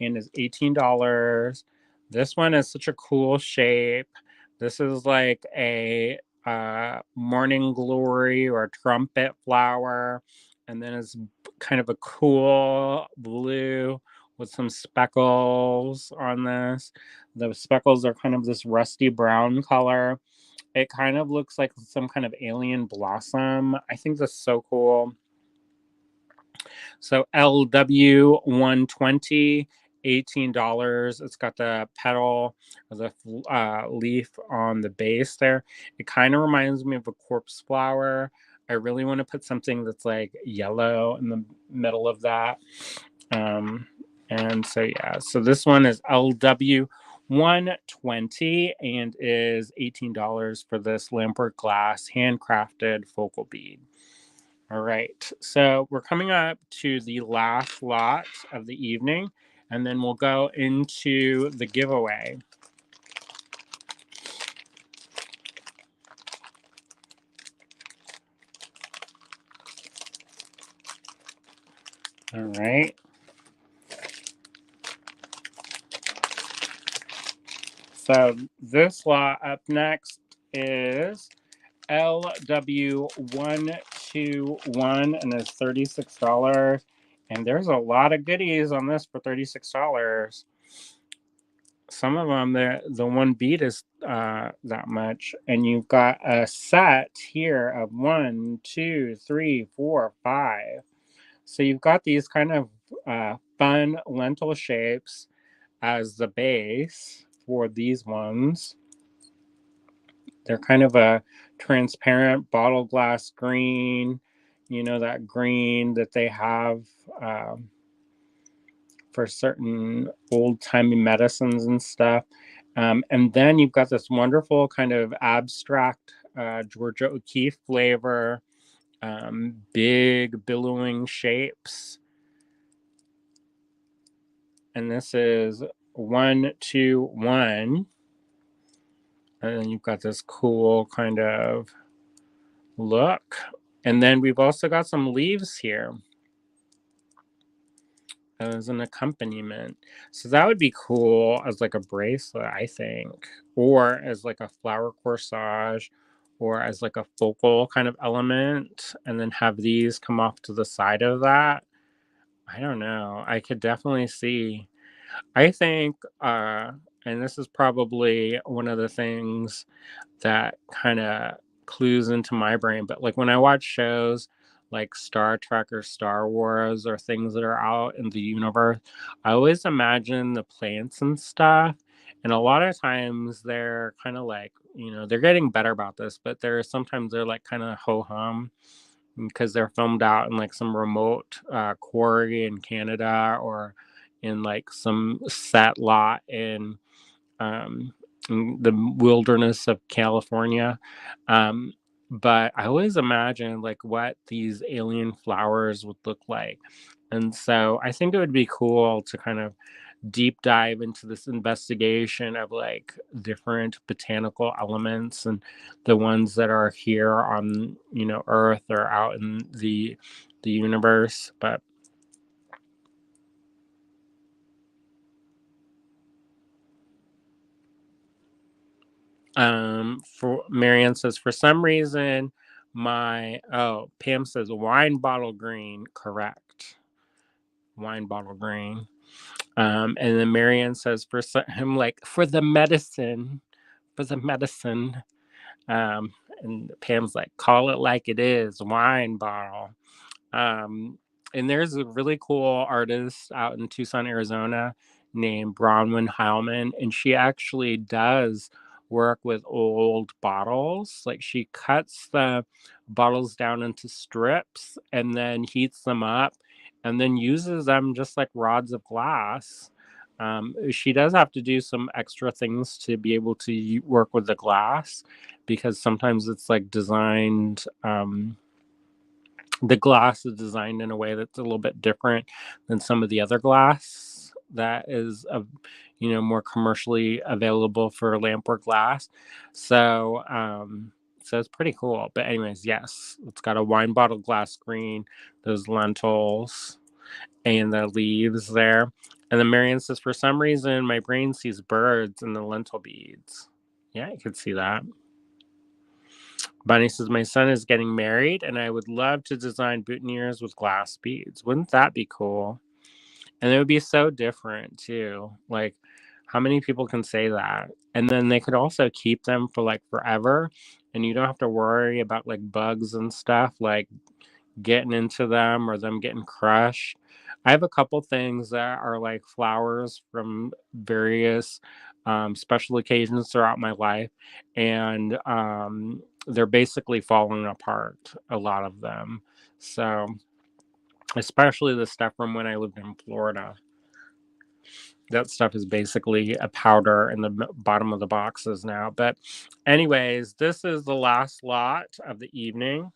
and is $18. This one is such a cool shape. This is like a morning glory or trumpet flower, and then it's kind of a cool blue with some speckles on this. The speckles are kind of this rusty brown color. It kind of looks like some kind of alien blossom. I think that's so cool. So LW120, $18. It's got the petal or the leaf on the base there. It kind of reminds me of a corpse flower. I really want to put something that's like yellow in the middle of that. And so, yeah, so this one is LW120 and is $18 for this Lampwork glass handcrafted focal bead. All right, so we're coming up to the last lot of the evening, and then we'll go into the giveaway. All right. So this lot up next is LW121 and it's $36. And there's a lot of goodies on this for $36. Some of them, the one bead is that much. And you've got a set here of 1, 2, 3, 4, 5. So you've got these kind of fun lentil shapes as the base for these ones. They're kind of a transparent bottle glass green, you know, that green that they have for certain old-timey medicines and stuff. And then you've got this wonderful kind of abstract Georgia O'Keeffe flavor, big billowing shapes. And this is 121. And then you've got this cool kind of look. And then we've also got some leaves here as an accompaniment. So that would be cool as like a bracelet, I think, or as like a flower corsage, or as like a focal kind of element, and then have these come off to the side of that. I don't know. I could definitely see. I think, and this is probably one of the things that kind of clues into my brain, but like when I watch shows like Star Trek or Star Wars or things that are out in the universe, I always imagine the plants and stuff. And a lot of times they're kind of like, you know, they're getting better about this, but sometimes they're like kind of ho hum because they're filmed out in like some remote quarry in Canada or in like some set lot in the wilderness of California. But I always imagine like what these alien flowers would look like. And so I think it would be cool to kind of deep dive into this investigation of like different botanical elements and the ones that are here on, you know, Earth or out in the universe. But for Marianne says, for some reason, Pam says wine bottle green, correct. Wine bottle green. And then Marianne says, for the medicine. And Pam's like, call it like it is, wine bottle. Um, and there's a really cool artist out in Tucson, Arizona named Bronwyn Heilman, and she actually does work with old bottles. Like she cuts the bottles down into strips and then heats them up and then uses them just like rods of glass. She does have to do some extra things to be able to work with the glass because sometimes it's like designed. The glass is designed in a way that's a little bit different than some of the other glass that is more commercially available for lampwork glass. So it's pretty cool. But anyways, yes, it's got a wine bottle glass screen, those lentils, and the leaves there. And then Marianne says, for some reason, my brain sees birds in the lentil beads. Yeah, I could see that. Bonnie says, my son is getting married, and I would love to design boutonnieres with glass beads. Wouldn't that be cool? And it would be so different, too. Like, how many people can say that? And then they could also keep them for, like, forever, and you don't have to worry about, like, bugs and stuff, like, getting into them or them getting crushed. I have a couple things that are like flowers from various special occasions throughout my life, and they're basically falling apart, a lot of them. So, especially the stuff from when I lived in Florida. That stuff is basically a powder in the bottom of the boxes now. But, anyways, this is the last lot of the evening.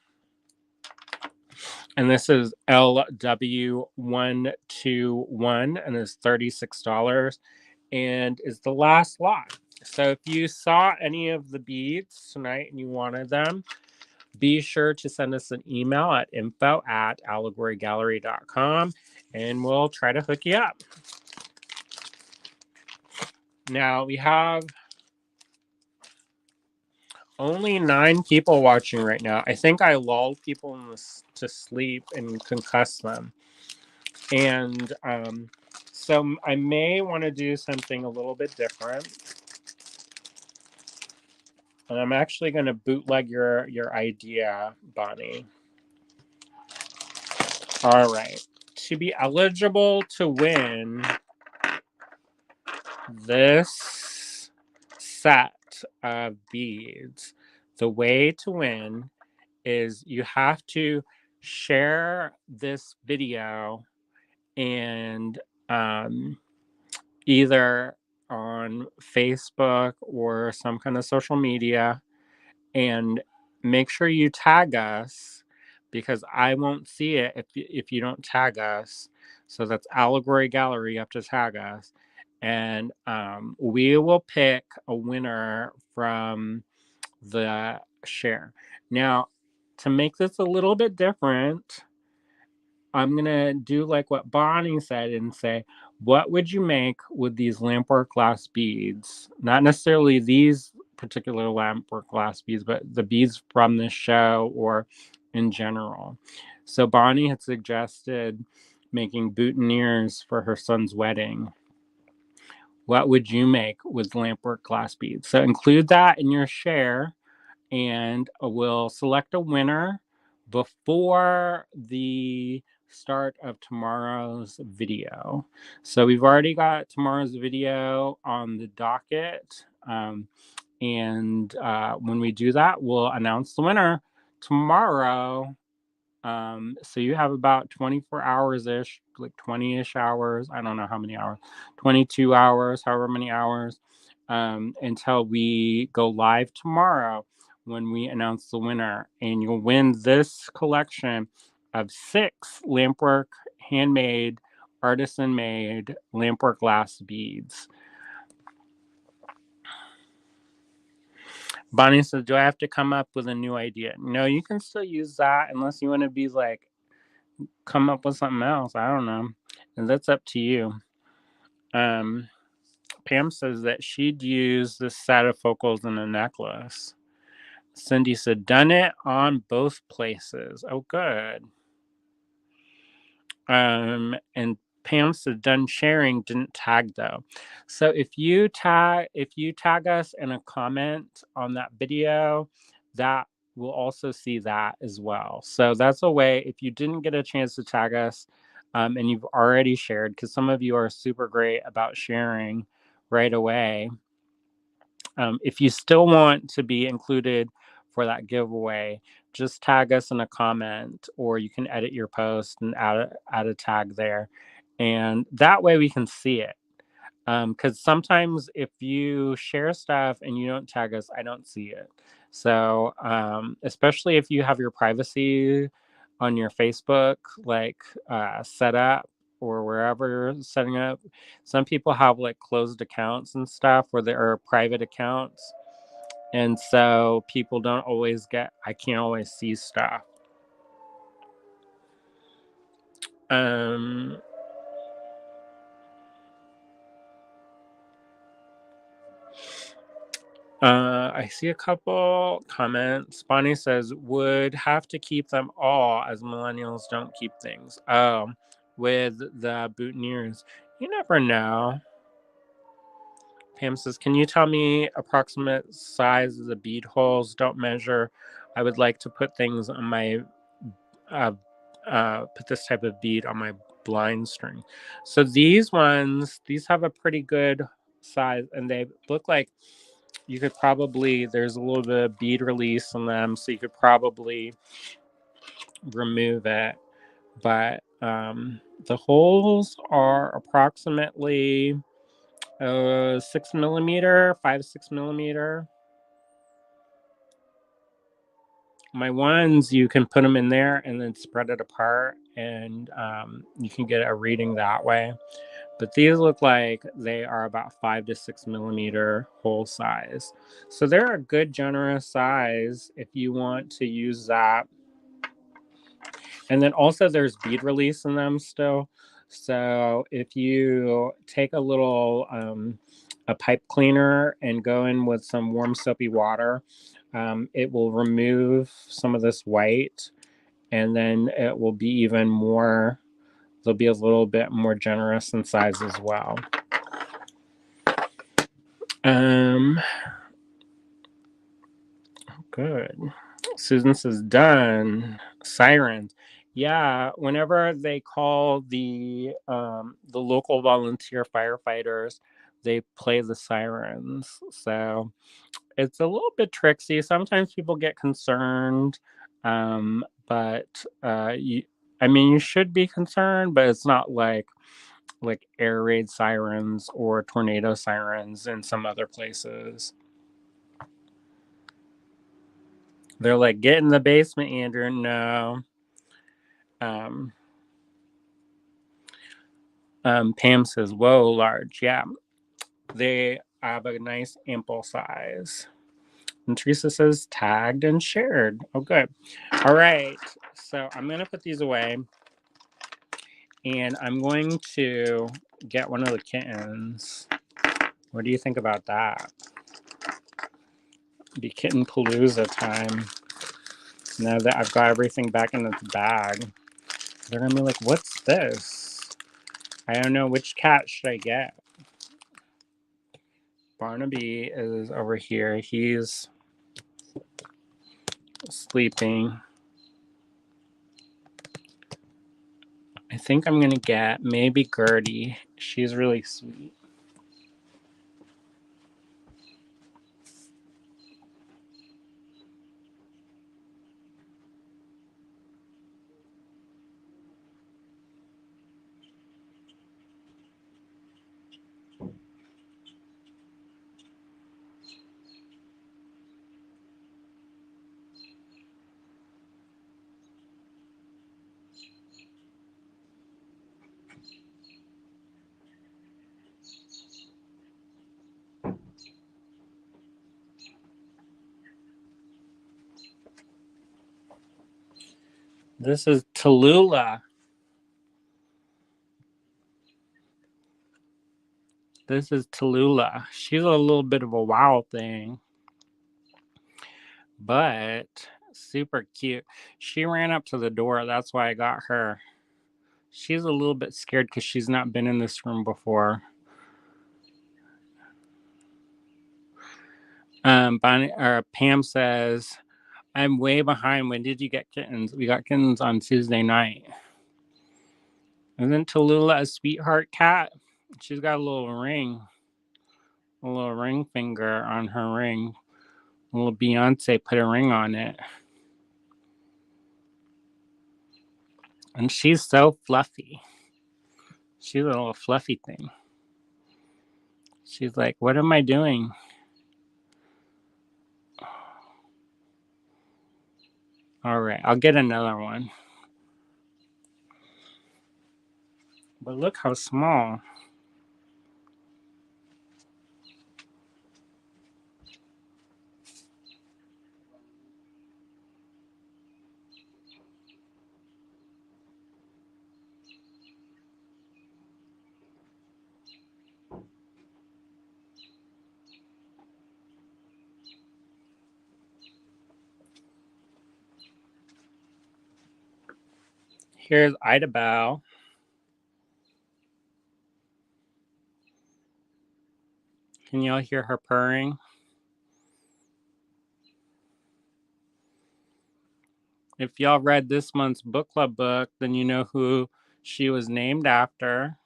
And this is LW121 and it's $36 and is the last lot. So if you saw any of the beads tonight and you wanted them, be sure to send us an email at info@allegorygallery.com and we'll try to hook you up. Now we have only 9 people watching right now. I think I lulled people to sleep and concussed them. And so I may want to do something a little bit different. And I'm actually going to bootleg your idea, Bonnie. All right. To be eligible to win this set of beads, the way to win is you have to share this video and either on Facebook or some kind of social media and make sure you tag us because I won't see it if you don't tag us. So that's Allegory Gallery. You have to tag us. And we will pick a winner from the share. Now, to make this a little bit different, I'm going to do like what Bonnie said and say, what would you make with these Lampwork glass beads? Not necessarily these particular Lampwork glass beads, but the beads from this show or in general. So Bonnie had suggested making boutonnieres for her son's wedding. What would you make with Lampwork glass beads? So include that in your share and we'll select a winner before the start of tomorrow's video. So we've already got tomorrow's video on the docket. And when we do that, we'll announce the winner tomorrow. So you have about 24 hours-ish, like 20-ish hours. I don't know how many hours, 22 hours, however many hours, until we go live tomorrow when we announce the winner. And you'll win this collection of 6 Lampwork handmade, artisan-made Lampwork glass beads. Bonnie says, do I have to come up with a new idea? No, you can still use that unless you want to be like, come up with something else. I don't know. And that's up to you. Pam says that she'd use the Sadafocals in a necklace. Cindy said, done it on both places. Oh, good. And Pam said done sharing, didn't tag though. So if you tag us in a comment on that video, that will also see that as well. So that's a way, if you didn't get a chance to tag us, and you've already shared, because some of you are super great about sharing right away. If you still want to be included for that giveaway, just tag us in a comment, or you can edit your post and add a tag there. And that way we can see it. Because sometimes if you share stuff and you don't tag us, I don't see it. So especially if you have your privacy on your Facebook set up, or wherever you're setting up. Some people have like closed accounts and stuff, where there are private accounts. And so people don't always I can't always see stuff. I see a couple comments. Bonnie says, would have to keep them all, as millennials don't keep things. With the boutonnieres. You never know. Pam says, can you tell me approximate size of the bead holes? Don't measure. I would like to put things on my, put this type of bead on my blind string. So these have a pretty good size, and they look like you could probably, there's a little bit of bead release in them, so you could probably remove it. But the holes are approximately 6 millimeter, 5-6 millimeter. My ones, you can put them in there and then spread it apart, and you can get a reading that way. But these look like they are about 5 to 6 millimeter hole size. So they're a good generous size if you want to use that. And then also there's bead release in them still. So if you take a little a pipe cleaner and go in with some warm soapy water, it will remove some of this white, and then it will be even more, they'll be a little bit more generous in size as well. Good. Susan says done. Sirens. Yeah, whenever they call the local volunteer firefighters, they play the sirens. So it's a little bit tricksy. Sometimes people get concerned, but you should be concerned, but it's not like air raid sirens or tornado sirens in some other places. They're like, get in the basement, Andrew. No. Pam says, whoa, large. Yeah, they have a nice ample size. And Teresa says, tagged and shared. Oh, good. All right. So I'm going to put these away. And I'm going to get one of the kittens. What do you think about that? It'd be kitten palooza time. Now that I've got everything back in its bag, they're going to be like, what's this? I don't know. Which cat should I get? Barnaby is over here. He's sleeping. I think I'm going to get maybe Gertie. She's really sweet. This is Tallulah. This is Tallulah. She's a little bit of a wild thing, but super cute. She ran up to the door. That's why I got her. She's a little bit scared because she's not been in this room before. Pam says, I'm way behind. When did you get kittens? We got kittens on Tuesday night. Isn't Tallulah a sweetheart cat? She's got a little ring finger on her ring. A little Beyonce put a ring on it. And she's so fluffy. She's a little fluffy thing. She's like, what am I doing? All right, I'll get another one. But look how small. Here's Ida Bow. Can y'all hear her purring? If y'all read this month's book club book, then you know who she was named after.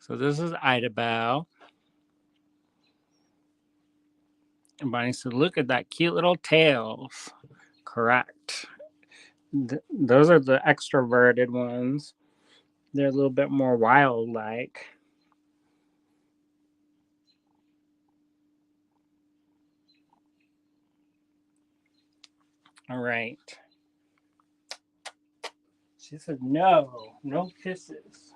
So this is Ida Bow. And Bonnie said, look at that cute little tails. Correct. Those are the extroverted ones. They're a little bit more wild-like. All right. She said, no kisses.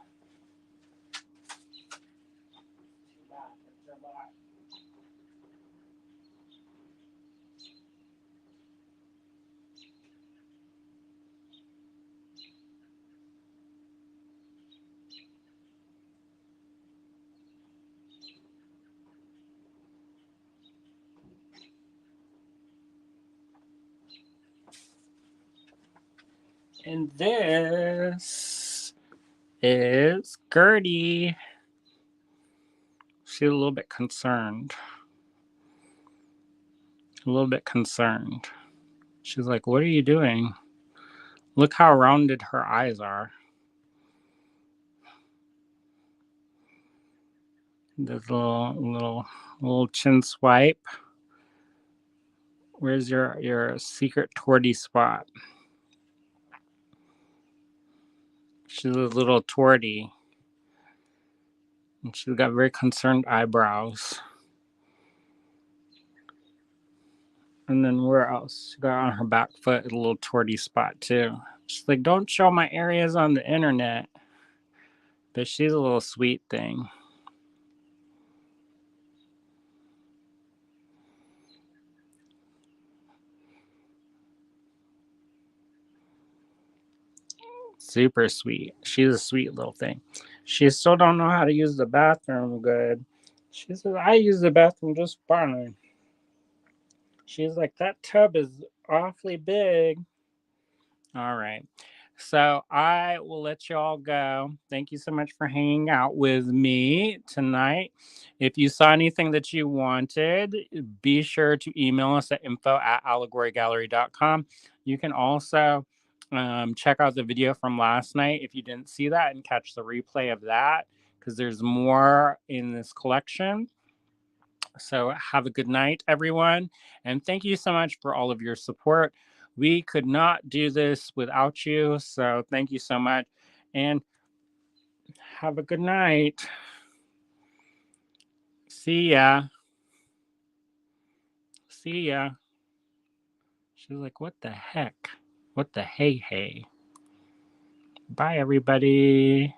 And this is Gertie. She's a little bit concerned. She's like, what are you doing? Look how rounded her eyes are. This little chin swipe. Where's your secret torty spot? She's a little torty. And she's got very concerned eyebrows. And then where else? She got on her back foot a little torty spot too. She's like, don't show my areas on the internet. But she's a little sweet thing. Super sweet. She's a sweet little thing. She still don't know how to use the bathroom good. She says, I use the bathroom just fine. She's like, that tub is awfully big. All right. So I will let y'all go. Thank you so much for hanging out with me tonight. If you saw anything that you wanted, be sure to email us at info@allegorygallery.com. You can also check out the video from last night if you didn't see that and catch the replay of that, because there's more in this collection. So have a good night, everyone. And thank you so much for all of your support. We could not do this without you. So thank you so much. And have a good night. See ya. See ya. She's like, what the heck? What the hey? Bye, everybody.